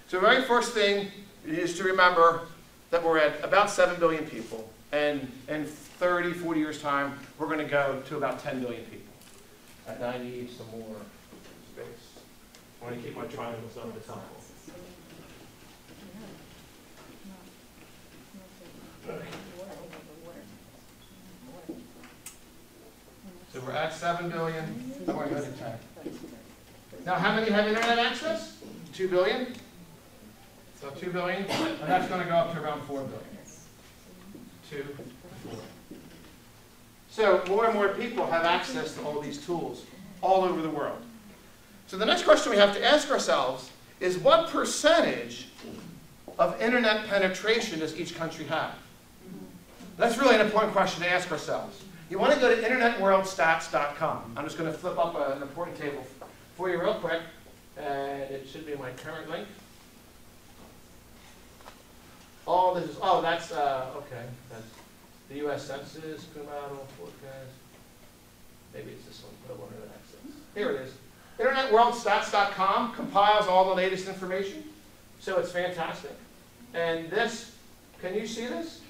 So the very first thing is to remember that we're at about 7 billion people, and in 30, 40 years' time, we're going to go to about 10 billion people. And I need some more space. I want to keep my triangles up the top. Okay. So we're at 7 billion. I'm going to go to 10. Now, how many have internet access? 2 billion. So 2 billion, and that's going to go up to around 4 billion. 2, 4. So more and more people have access to all these tools all over the world. So the next question we have to ask ourselves is what percentage of internet penetration does each country have? That's really an important question to ask ourselves. You want to go to internetworldstats.com. I'm just going to flip up an important table for you real quick, and it should be my current link. All this is, oh, that's, okay, that's the U.S. Census, Kumado, forecast. Maybe it's this one, global internet access. Here it is. InternetWorldStats.com compiles all the latest information, so it's fantastic. And this, can you see this?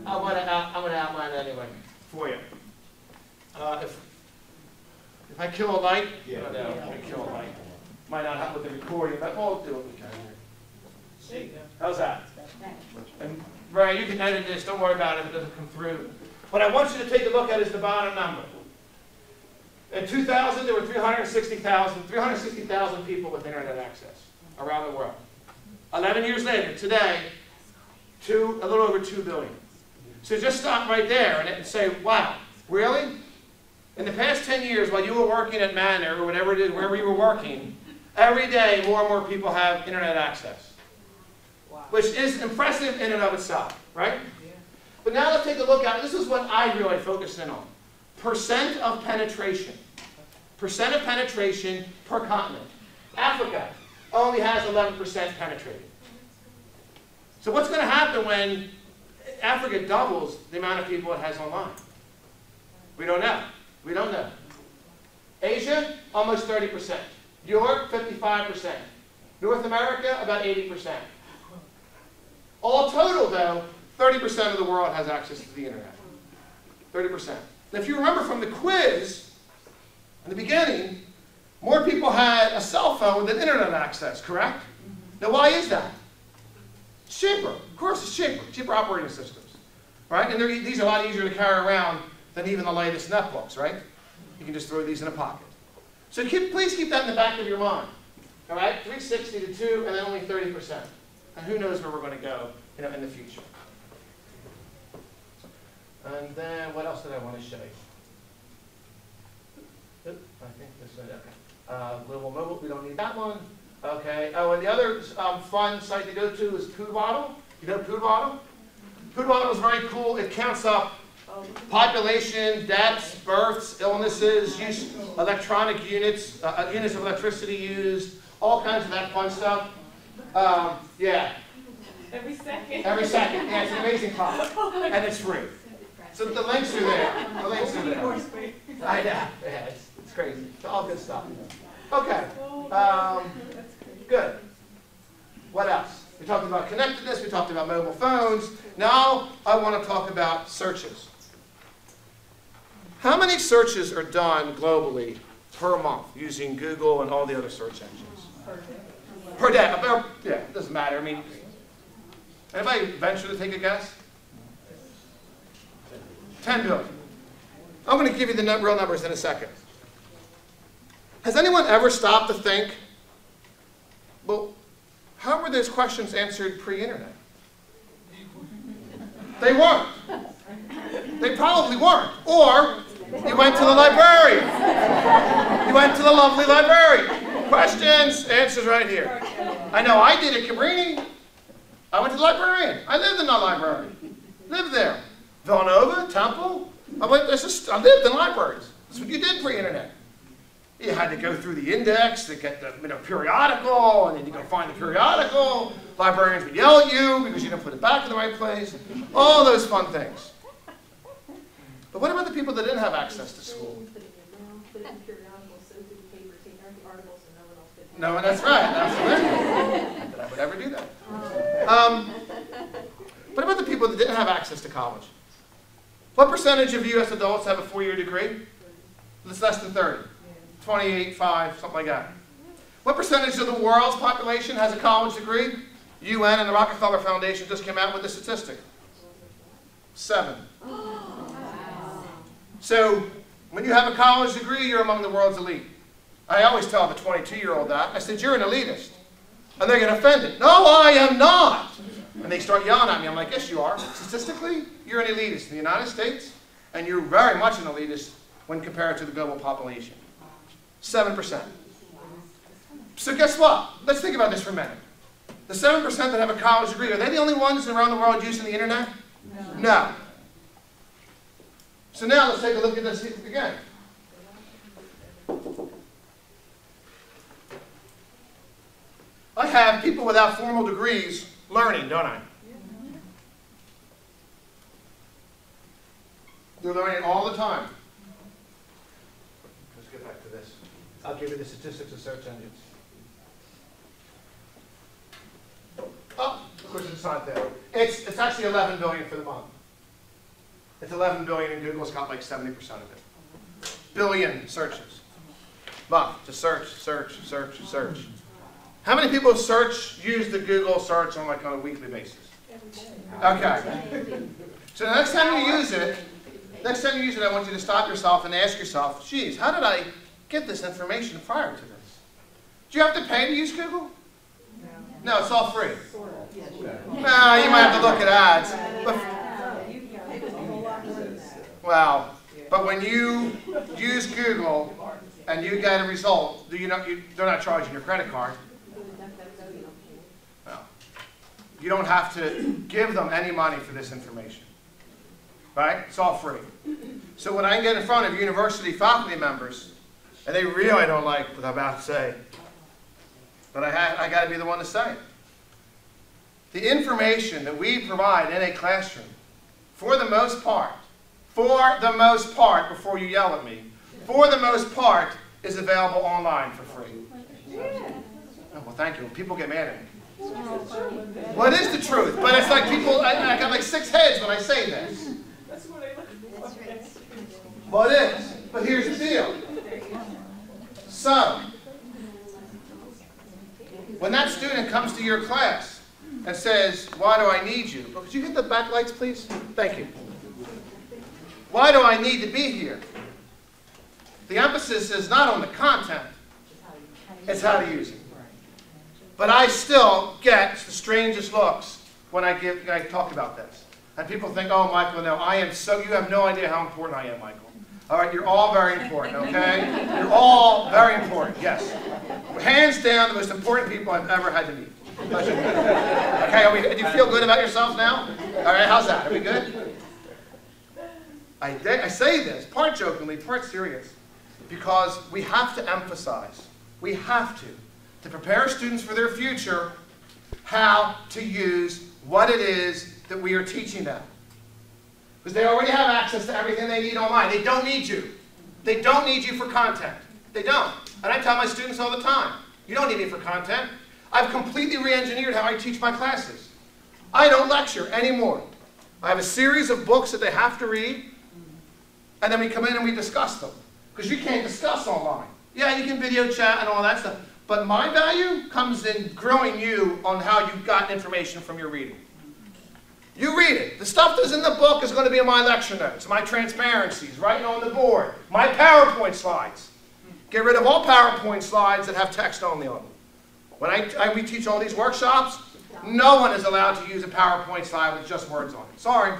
I'm going to outline it anyway for you. If I kill a light, no, I kill a light. Might not happen with the recording, but we'll do what we can here. See, how's that? And Brian, you can edit this. Don't worry about it if it doesn't come through. What I want you to take a look at is the bottom number. In 2000, there were 360,000 people with internet access around the world. 11 years later, today, a little over 2 billion. So just stop right there and say, wow, really? In the past 10 years, while you were working at Manor or whatever it is, wherever you were working, every day more and more people have internet access. Wow. Which is impressive in and of itself, right? Yeah. But now let's take a look at, this is what I really focus in on. Percent of penetration. Percent of penetration per continent. Africa only has 11% penetrated. So what's going to happen when Africa doubles the amount of people it has online? We don't know. We don't know. Asia, almost 30%. Europe, 55%. North America, about 80%. All total, though, 30% of the world has access to the internet. 30%. Now, if you remember from the quiz, in the beginning, more people had a cell phone than internet access, correct? Now, why is that? It's cheaper. Of course, it's cheaper. Cheaper operating systems, right? And these are a lot easier to carry around than even the latest netbooks, right? You can just throw these in a pocket. So please keep that in the back of your mind. All right, 360 to 2, and then only 30%. And who knows where we're going to go, in the future. And then what else did I want to show you? Oop, I think this is okay. Global Mobile, we don't need that one. Okay. Oh, and the other fun site to go to is Poodwaddle. You know Poodwaddle? Poodwaddle is very cool. It counts up population, deaths, births, illnesses, electronic units, units of electricity used, all kinds of that fun stuff. Yeah. Every second. Every second. Yeah, it's an amazing product. And it's free. So the links are there. The links are there. I know. Yeah, it's crazy. It's all good stuff. Okay. Good. What else? We talked about connectedness. We talked about mobile phones. Now I want to talk about searches. How many searches are done globally per month using Google and all the other search engines? Per day. Yeah, it doesn't matter. I mean, anybody venture to take a guess? 10 billion. I'm going to give you the real numbers in a second. Has anyone ever stopped to think, well, how were those questions answered pre-internet? They weren't. They probably weren't. Or you went to the librarian. You went to the lovely librarian. Questions, answers right here. I know I did at Cabrini. I went to the librarian. I lived in the library. Lived there. Villanova, Temple. I lived in libraries. That's what you did pre-internet. You had to go through the index to get the periodical, and then you go find the periodical. Librarians would yell at you because you didn't put it back in the right place. All those fun things. But what about the people that didn't have access to school? No, and that's right. Absolutely. Not that I would ever do that. What about the people that didn't have access to college? What percentage of U.S. adults have a 4-year degree? It's less than 30. 28, 5, something like that. What percentage of the world's population has a college degree? UN and the Rockefeller Foundation just came out with a statistic. 7. So when you have a college degree, you're among the world's elite. I always tell the 22-year-old that. I said, you're an elitist. And they get offended. No, I am not. And they start yelling at me. I'm like, yes, you are. Statistically, you're an elitist in the United States, and you're very much an elitist when compared to the global population. 7%. So guess what? Let's think about this for a minute. The 7% that have a college degree, are they the only ones around the world using the internet? No. So now let's take a look at this again. I have people without formal degrees learning, don't I? They're learning all the time. Let's get back to this. I'll give you the statistics of search engines. Oh, of course it's not there. It's actually 11 billion for the month. It's 11 billion and Google's got like 70% of it. Billion searches. Month to search, search, search, search. How many people use the Google search on a weekly basis? Okay. So the next time you use it, I want you to stop yourself and ask yourself, geez, how did I get this information prior to this? Do you have to pay to use Google? No, it's all free. Well, you might have to look at ads. But when you use Google and you get a result, they're not charging your credit card. Well, you don't have to give them any money for this information. Right? It's all free. So when I get in front of university faculty members, and they really don't like what I'm about to say, but I got to be the one to say it. The information that we provide in a classroom, for the most part, before you yell at me, for the most part, is available online for free. Oh, well, thank you. People get mad at me. Well, it is the truth, but it's like people, I got like 6 heads when I say this. That's right. Well, it is, but here's the deal. So, when that student comes to your class and says, why do I need you? Oh, could you hit the backlights, please? Thank you. Why do I need to be here? The emphasis is not on the content, it's how to use it. But I still get the strangest looks when I talk about this. And people think, oh, Michael, no, you have no idea how important I am, Michael. All right, you're all very important, okay? You're all very important, yes. Hands down, the most important people I've ever had to meet. Okay, do you feel good about yourself now? All right, how's that? Are we good? I say this, part jokingly, part serious, because we have to emphasize, we have to prepare students for their future, how to use what it is that we are teaching them. Because they already have access to everything they need online. They don't need you. They don't need you for content. They don't. And I tell my students all the time, you don't need me for content. I've completely re-engineered how I teach my classes. I don't lecture anymore. I have a series of books that they have to read, and then we come in and we discuss them. Because you can't discuss online. Yeah, you can video chat and all that stuff. But my value comes in growing you on how you got information from your reading. You read it. The stuff that's in the book is going to be in my lecture notes, my transparencies, writing on the board, my PowerPoint slides. Get rid of all PowerPoint slides that have text only on them. When we teach all these workshops, no one is allowed to use a PowerPoint slide with just words on it. Sorry.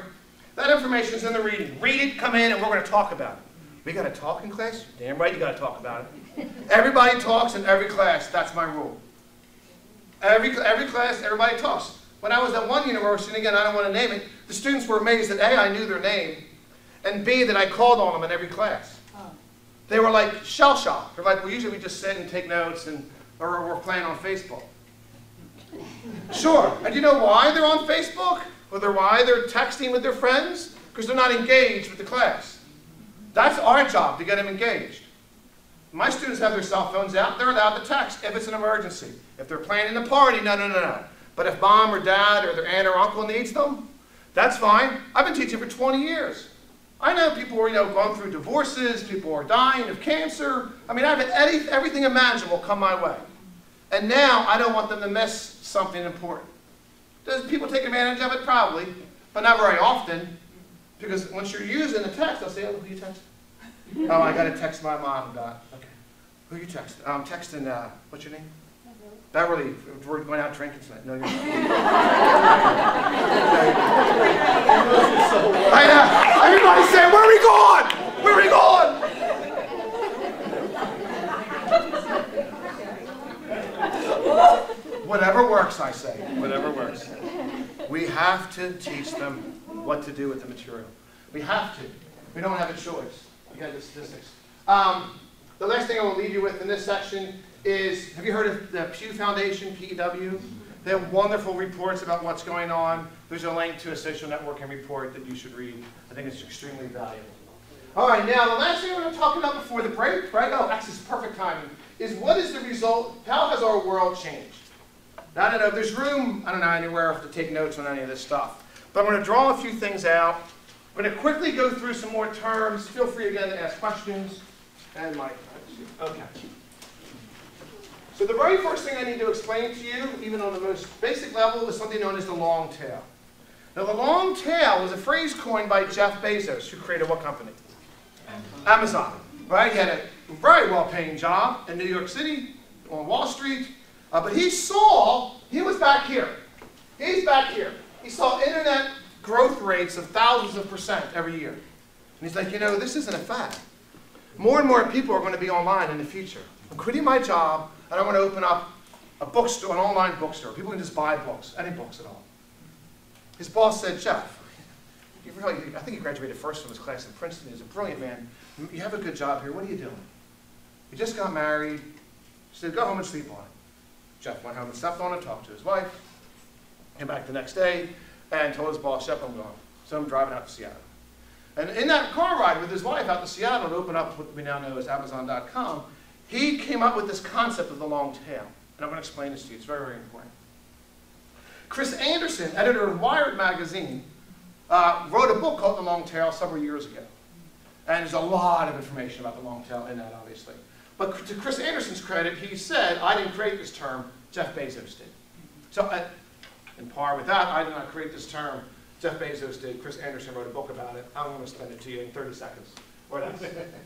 That information is in the reading. Read it, come in, and we're going to talk about it. We got to talk in class? Damn right you got to talk about it. Everybody talks in every class. That's my rule. Every class, everybody talks. When I was at one university, and again, I don't want to name it, the students were amazed that A, I knew their name, and B, that I called on them in every class. They were like shell-shocked. They're like, well, usually we just sit and take notes, or we're playing on Facebook. Sure. And you know why they're on Facebook? Or why they're texting with their friends? Because they're not engaged with the class. That's our job, to get them engaged. My students have their cell phones out. They're allowed to text if it's an emergency. If they're planning a party, no. But if mom or dad or their aunt or uncle needs them, that's fine. I've been teaching for 20 years. I know people are, going through divorces, people are dying of cancer. I mean, I've had everything imaginable come my way. And now I don't want them to miss something important. Does people take advantage of it? Probably, but not very often. Because once you're using the text, I'll say, oh, who you text? Oh, I got to text my mom about, okay. Who you text? I'm texting, what's your name? Beverly. We're going out drinking tonight. No, you're not. I know. Everybody's saying, where are we going? Where are we going? Whatever works, I say. Whatever works. We have to teach them what to do with the material. We have to. We don't have a choice. We got the statistics. The last thing I will leave you with in this section is, have you heard of the Pew Foundation, PEW? They have wonderful reports about what's going on. There's a link to a social networking report that you should read. I think it's extremely valuable. All right, now the last thing we're going to talk about before the break, right? Oh, actually, it's perfect timing, is what is the result? How has our world changed? Now, I don't know if there's room, I don't know, anywhere to take notes on any of this stuff. But I'm going to draw a few things out. I'm going to quickly go through some more terms. Feel free again to ask questions. And Mike. Okay. So the very first thing I need to explain to you, even on the most basic level, is something known as the long tail. Now the long tail was a phrase coined by Jeff Bezos, who created what company? Amazon. Right? He had a very well-paying job in New York City, on Wall Street. But he was back here. He's back here. He saw internet growth rates of thousands of % every year. And he's like, this isn't a fad. More and more people are going to be online in the future. I'm quitting my job, and I want to open up a bookstore, an online bookstore. People can just buy books, any books at all. His boss said, Jeff, I think he graduated first from his class in Princeton. He's a brilliant man. You have a good job here. What are you doing? He just got married. He said, go home and sleep on it. Jeff went home and slept on it, talked to his wife, came back the next day, and told his boss, Jeff, I'm gone. So I'm driving out to Seattle. And in that car ride with his wife out to Seattle to open up what we now know as Amazon.com, he came up with this concept of the long tail. And I'm going to explain this to you. It's very, very important. Chris Anderson, editor of Wired magazine, wrote a book called The Long Tail several years ago. And there's a lot of information about the long tail in that, obviously. But to Chris Anderson's credit, he said, I didn't create this term, Jeff Bezos did. So in par with that, I did not create this term, Jeff Bezos did. Chris Anderson wrote a book about it. I'm going to spend it to you in 30 seconds. Or less.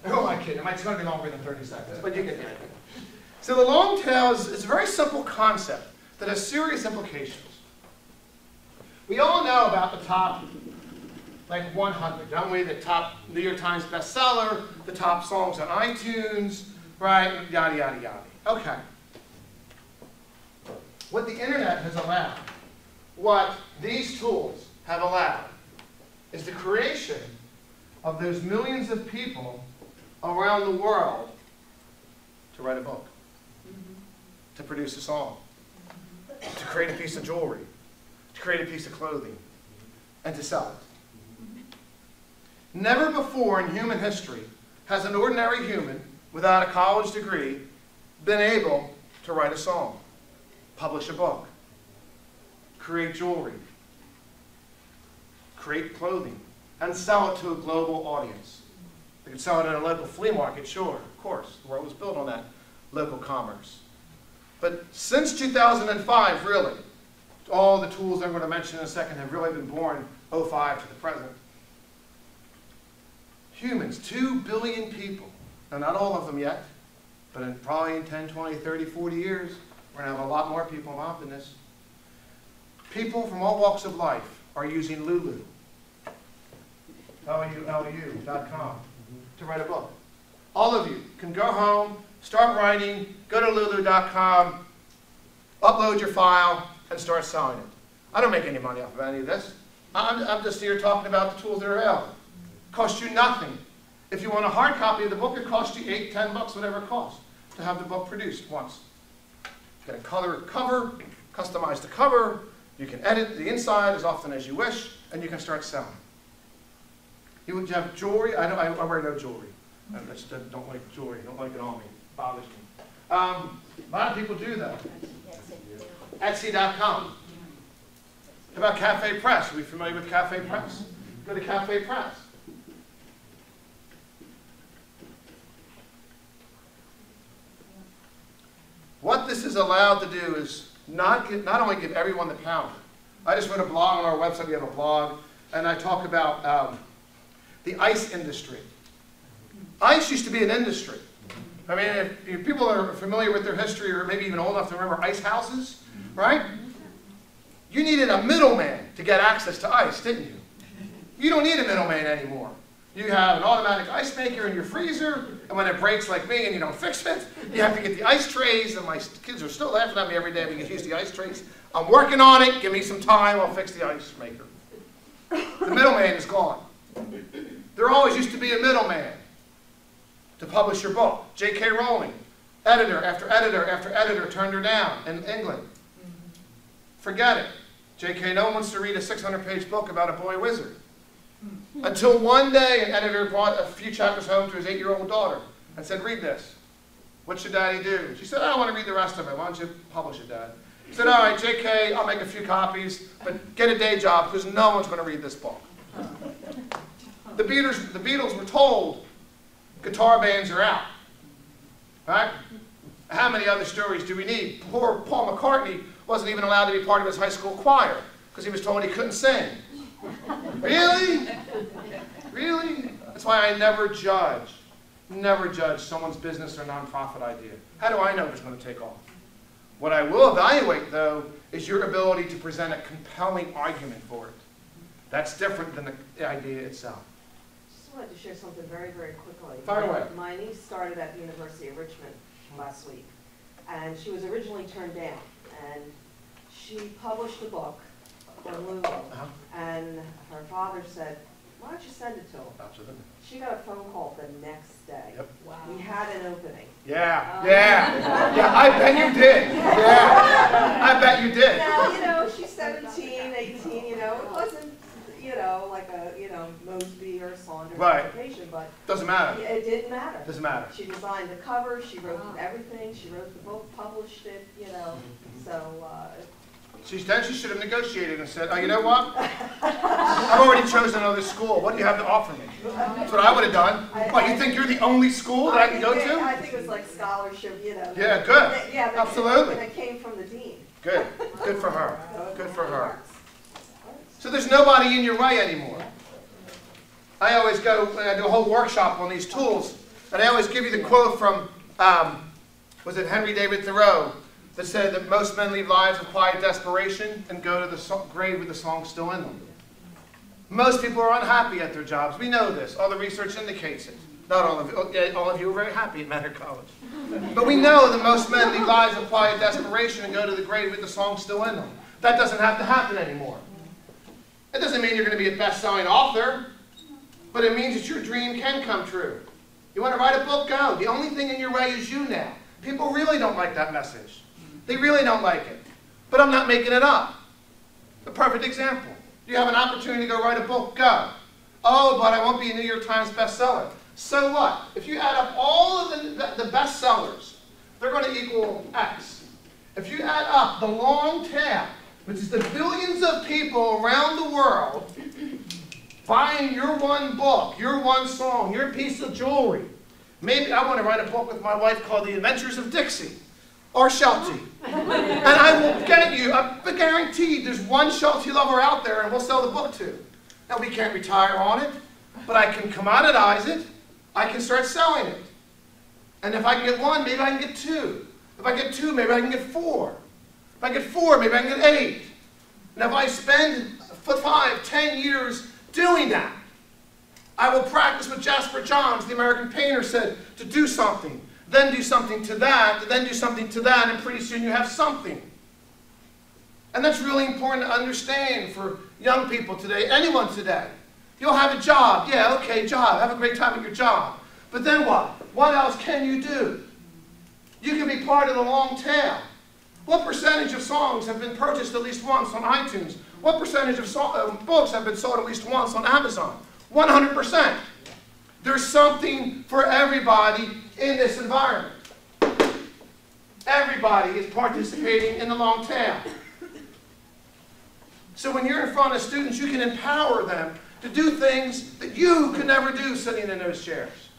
Who am I kidding? It's going to be longer than 30 seconds, but you get the idea. So the long tail is a very simple concept that has serious implications. We all know about the top, like 100, don't we? The top New York Times bestseller, the top songs on iTunes, right? Yada, yada, yada. Okay. What the internet has allowed, what these tools have allowed, is the creation of those millions of people around the world to write a book, to produce a song, to create a piece of jewelry, to create a piece of clothing, and to sell it. Never before in human history has an ordinary human without a college degree been able to write a song, publish a book, create jewelry, create clothing, and sell it to a global audience. They could sell it in a local flea market, sure, of course. The world was built on that local commerce. But since 2005, really, all the tools I'm going to mention in a second have really been born 05 to the present. Humans, 2 billion people, now not all of them yet, but probably in 10, 20, 30, 40 years, we're going to have a lot more people involved in this. People from all walks of life are using Lulu, LULU.com, to write a book. All of you can go home, start writing, go to Lulu.com, upload your file, and start selling it. I don't make any money off of any of this. I'm just here talking about the tools that are available. It costs you nothing. If you want a hard copy of the book, it costs you $8, $10, whatever it costs to have the book produced once. Get a color cover, customize the cover, you can edit the inside as often as you wish, and you can start selling. You would have jewelry. I wear no jewelry. I just don't like jewelry. I don't like it on me. It bothers me. A lot of people do though. Etsy.com. How about Cafe Press? Are we familiar with Cafe Press? Go to Cafe Press. What this is allowed to do is not only give everyone the power. I just wrote a blog on our website. We have a blog, and I talk about the ice industry. Ice used to be an industry. I mean, if people are familiar with their history, or maybe even old enough to remember ice houses, right? You needed a middleman to get access to ice, didn't you? You don't need a middleman anymore. You have an automatic ice maker in your freezer, and when it breaks like me and you don't fix it, you have to get the ice trays, and my kids are still laughing at me every day because I use the ice trays. I'm working on it. Give me some time. I'll fix the ice maker. The middleman is gone. There always used to be a middleman to publish your book. J.K. Rowling, editor after editor after editor turned her down in England. Forget it. J.K. no one wants to read a 600-page book about a boy wizard. Until one day an editor brought a few chapters home to his 8-year-old daughter and said, read this. What should Daddy do? She said, I don't want to read the rest of it. Why don't you publish it, Dad? He said, all right, J.K., I'll make a few copies, but get a day job because no one's going to read this book. The Beatles were told guitar bands are out. Right? How many other stories do we need? Poor Paul McCartney wasn't even allowed to be part of his high school choir because he was told he couldn't sing. Really? Really? That's why I never judge someone's business or nonprofit idea. How do I know if it's going to take off? What I will evaluate, though, is your ability to present a compelling argument for it. That's different than the idea itself. Just wanted to share something very, very quickly. Fire away. My niece started at the University of Richmond last week, and she was originally turned down. And she published a book on Lulu, and her father said, why don't you send it to him? Absolutely. She got a phone call the next day. Yep. Wow. We had an opening. Yeah, yeah, I bet you did. Yeah, I bet you did. Now, you know, she's 17, 18, you know, it wasn't, you know, like a, you know, Mosby or Saunders Right. education, but The Doesn't matter. It didn't matter. Doesn't matter. She designed the cover, she wrote everything, she wrote the book, published it, you know, so, Then she should have negotiated and said, oh, you know what? I've already chosen another school. What do you have to offer me? That's what I would have done. What, you think you're the only school that I can go to? I think it was like scholarship, you know. Yeah, good. Yeah, Absolutely. And it came from the dean. Good. Good for her. Good for her. So there's nobody in your way anymore. I always go, and I do a whole workshop on these tools, and I always give you the quote from, was it Henry David Thoreau, that said that most men leave lives of quiet desperation and go to the grave with the song still in them. Most people are unhappy at their jobs. We know this. All the research indicates it. Not all of you. All of you are very happy at Manor College. But we know that most men leave lives of quiet desperation and go to the grave with the song still in them. That doesn't have to happen anymore. It doesn't mean you're going to be a best-selling author, but it means that your dream can come true. You want to write a book? Go. The only thing in your way is you now. People really don't like that message. They really don't like it. But I'm not making it up. A perfect example. You have an opportunity to go write a book? Go. Oh, but I won't be a New York Times bestseller. So what? If you add up all of the bestsellers, they're going to equal X. If you add up the long tail, which is the billions of people around the world buying your one book, your one song, your piece of jewelry. Maybe I want to write a book with my wife called The Adventures of Dixie or Sheltie. And I will get you, I guarantee there's one Sheltie lover out there and we'll sell the book to. Now we can't retire on it, but I can commoditize it. I can start selling it. And if I can get one, maybe I can get two. If I get two, maybe I can get four. If I get four, maybe I can get 8. And if I spend 5, 10 years doing that, I will practice what Jasper Johns, the American painter, said, to do something, then do something to that, then do something to that, and pretty soon you have something. And that's really important to understand for young people today, anyone today. You'll have a job. Yeah, okay, job. Have a great time at your job. But then what? What else can you do? You can be part of the long tail. What percentage of songs have been purchased at least once on iTunes? What percentage of books have been sold at least once on Amazon? 100%. There's something for everybody in this environment. Everybody is participating in the long tail. So when you're in front of students, you can empower them to do things that you could never do sitting in those chairs.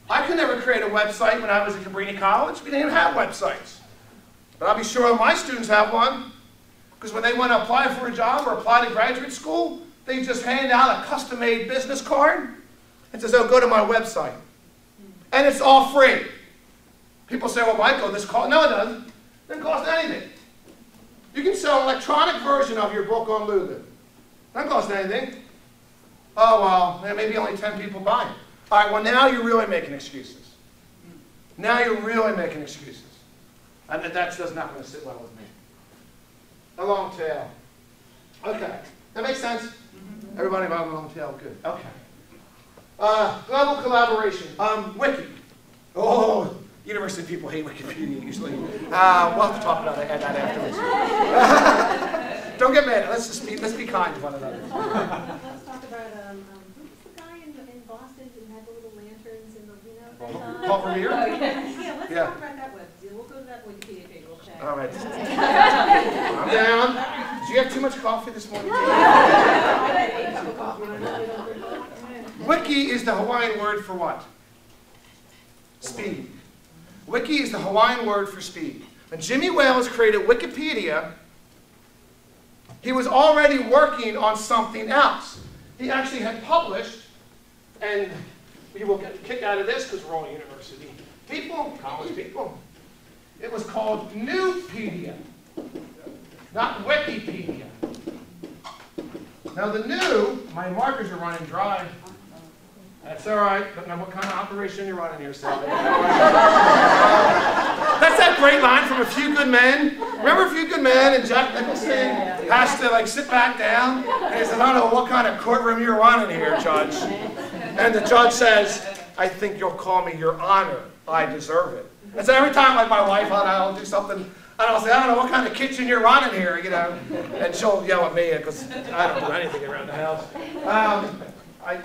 I could never create a website when I was at Cabrini College. We didn't even have websites. But I'll be sure my students have one. Because when they want to apply for a job or apply to graduate school, they just hand out a custom-made business card and says, oh, go to my website. And it's all free. People say, well, Michael, this costs. No, it doesn't. It doesn't cost anything. You can sell an electronic version of your book on Lulu. It doesn't cost anything. Oh, well, maybe only 10 people buy it. All right, well, now you're really making excuses. Now you're really making excuses. And that's just not going to sit well with me. A long tail. Okay. That makes sense? Everybody about a long tail? Good. Okay. Global collaboration. Wiki. Oh, university people hate Wikipedia usually. We'll have to talk about that afterwards. Don't get mad. Let's be kind to one another. Let's talk about, who's the guy in Boston who had the little lanterns and the, you know? Paul Revere? Yeah, let's Yeah. talk about that one. We'll go to that Wikipedia page, we'll chat. All right. I'm down. Did you have too much coffee this morning? Wiki is the Hawaiian word for what? Speed. Wiki is the Hawaiian word for speed. When Jimmy Wales created Wikipedia, he was already working on something else. He actually had published, and we will get a kick out of this because we're all university people, college people. It was called Newpedia, not Wikipedia. Now the new, my markers are running dry. That's all right, but now what kind of operation you're running here, Sally? That's that great line from A Few Good Men. Remember A Few Good Men and Jack Nicholson has to like sit back down and he said, I don't know what kind of courtroom you're running here, Judge. And the judge says, I think you'll call me Your Honor. I deserve it. And so every time like my wife and I'll do something, and I'll say, I don't know what kind of kitchen you're running here, you know. And she'll yell at me because I don't do anything around the house. I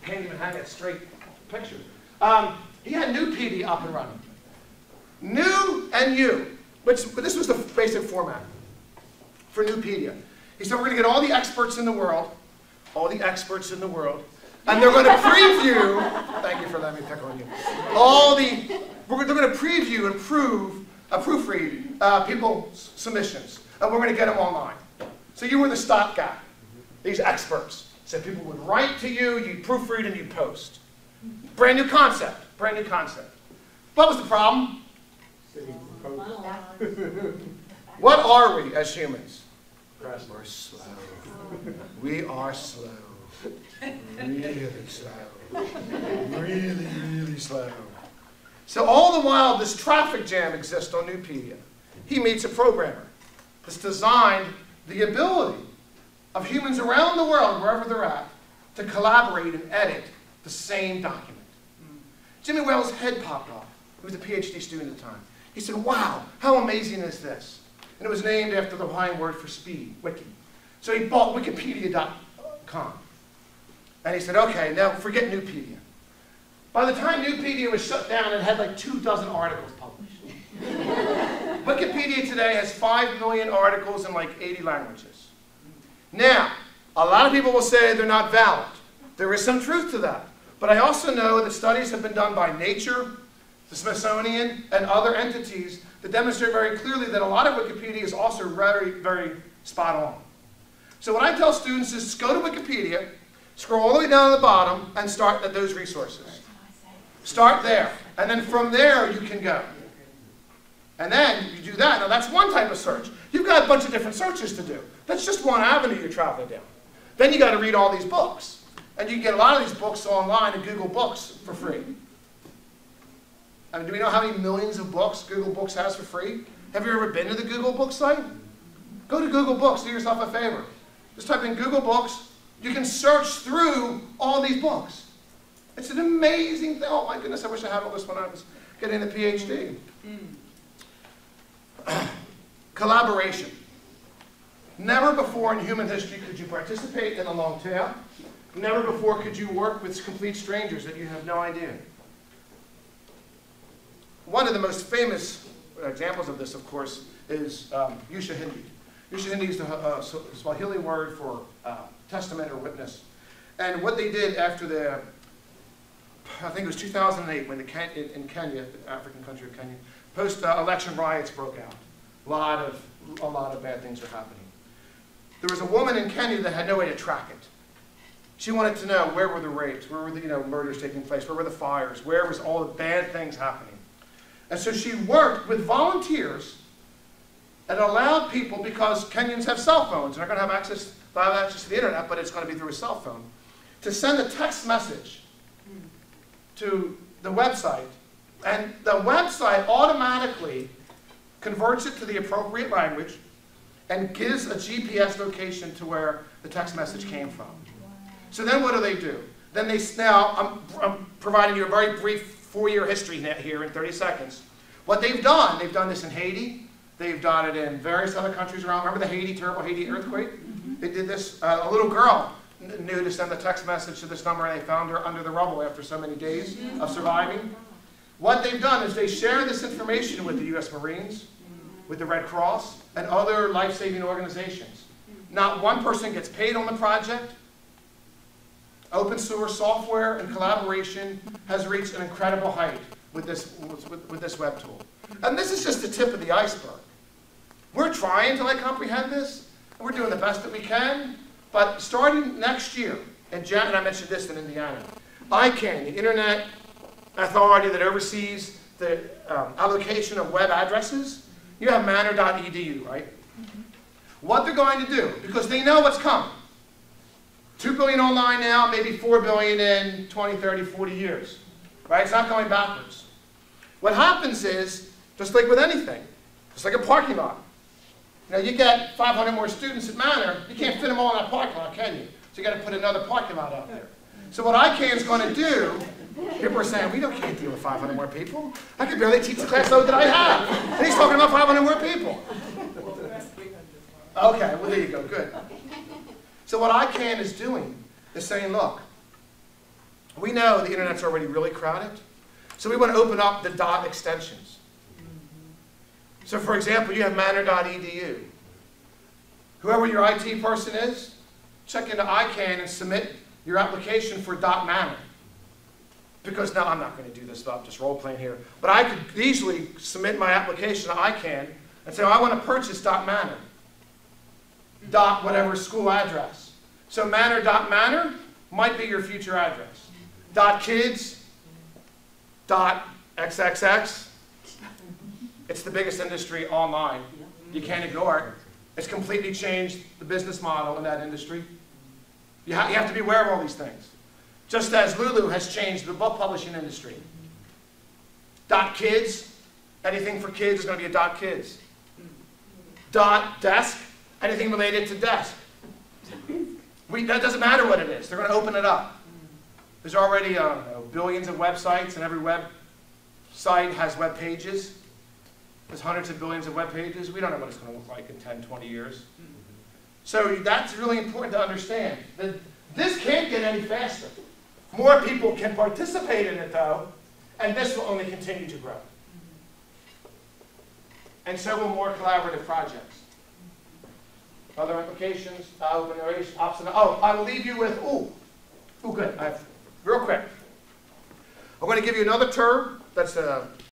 can't even hang it straight. pictures. He had Nupedia up and running. New and you, but this was the basic format for Nupedia. He said, we're going to get all the experts in the world, and they're going to preview, thank you for letting me pick on you, they're going to preview and proofread people's submissions, and we're going to get them online. So you were the stopgap. These experts said people would write to you, you'd proofread, and you'd post. Brand new concept, brand new concept. What was the problem? What are we as humans? We're slow. We are slow. Really slow. Really, really slow. So all the while this traffic jam exists on Nupedia, he meets a programmer that's designed the ability of humans around the world, wherever they're at, to collaborate and edit the same document. Jimmy Wales' head popped off. He was a PhD student at the time. He said, wow, how amazing is this? And it was named after the Hawaiian word for speed, wiki. So he bought Wikipedia.com. And he said, okay, now forget Nupedia. By the time Nupedia was shut down, it had like 24 articles published. Wikipedia today has 5 million articles in like 80 languages. Now, a lot of people will say they're not valid. There is some truth to that. But I also know that studies have been done by Nature, the Smithsonian, and other entities that demonstrate very clearly that a lot of Wikipedia is also very, very spot on. So what I tell students is go to Wikipedia, scroll all the way down to the bottom, and start at those resources. Start there. And then from there, you can go. And then you do that. Now, that's one type of search. You've got a bunch of different searches to do. That's just one avenue you're traveling down. Then you got to read all these books. And you can get a lot of these books online in Google Books for free. I mean, do we know how many millions of books Google Books has for free? Have you ever been to the Google Books site? Go to Google Books. Do yourself a favor. Just type in Google Books. You can search through all these books. It's an amazing thing. Oh, my goodness, I wish I had all this when I was getting a PhD. Collaboration. Never before in human history could you participate in a long tail. Never before could you work with complete strangers that you have no idea. One of the most famous examples of this, of course, is Yusha Hindi. Yusha Hindi is the Swahili word for testament or witness. And what they did after the, I think it was 2008, when in Kenya, the African country of Kenya, post-election riots broke out. A lot of bad things were happening. There was a woman in Kenya that had no way to track it. She wanted to know where were the rapes, where were the murders taking place, where were the fires, where was all the bad things happening. And so she worked with volunteers and allowed people, because Kenyans have cell phones, and they're going to have access to the internet, but it's going to be through a cell phone, to send a text message to the website. And the website automatically converts it to the appropriate language and gives a GPS location to where the text message came from. So then what do? Then I'm providing you a very brief 4-year history here in 30 seconds. What they've done this in Haiti, they've done it in various other countries around. Remember the terrible Haiti earthquake? They did this, a little girl knew to send a text message to this number, and they found her under the rubble after so many days of surviving. What they've done is they share this information with the U.S. Marines, with the Red Cross, and other life-saving organizations. Not one person gets paid on the project. Open source software and collaboration has reached an incredible height with this web tool. And this is just the tip of the iceberg. We're trying to comprehend this, and we're doing the best that we can, but starting next year, and I mentioned this in Indiana, ICANN, the Internet Authority that oversees the allocation of web addresses, you have manor.edu, right? What they're going to do, because they know what's coming. 2 billion online now, maybe 4 billion in 20, 30, 40 years. Right? It's not going backwards. What happens is, just like with anything, just like a parking lot. You get 500 more students at Manor, you can't fit them all in that parking lot, can you? So you got to put another parking lot out there. So what ICANN is going to do, people are saying, we can't deal with 500 more people. I could barely teach the class load that I have. And he's talking about 500 more people. Okay, well there you go, good. So what ICANN is doing is saying, look, We know the internet's already really crowded, so we want to open up the dot extensions. So for example, you have manor.edu. Whoever your IT person is, check into ICANN and submit your application for .manor. Because now I'm not going to do this, I'm just role-playing here. But I could easily submit my application to ICANN and say, oh, I want to purchase .manor. Dot whatever school address. So manor.manor might be your future address. .kids, .xxx. It's the biggest industry online. You can't ignore it. It's completely changed the business model in that industry. You have to be aware of all these things. Just as Lulu has changed the book publishing industry. .kids, anything for kids is going to be a .kids. .desk, anything related to desk. That doesn't matter what it is. They're going to open it up. There's already billions of websites, and every website has web pages. There's hundreds of billions of web pages. We don't know what it's going to look like in 10, 20 years. So that's really important to understand. This can't get any faster. More people can participate in it, though, and this will only continue to grow. And so will more collaborative projects. Other applications, open innovation, optional. Oh, I will leave you with, good. Real quick. I'm going to give you another term that's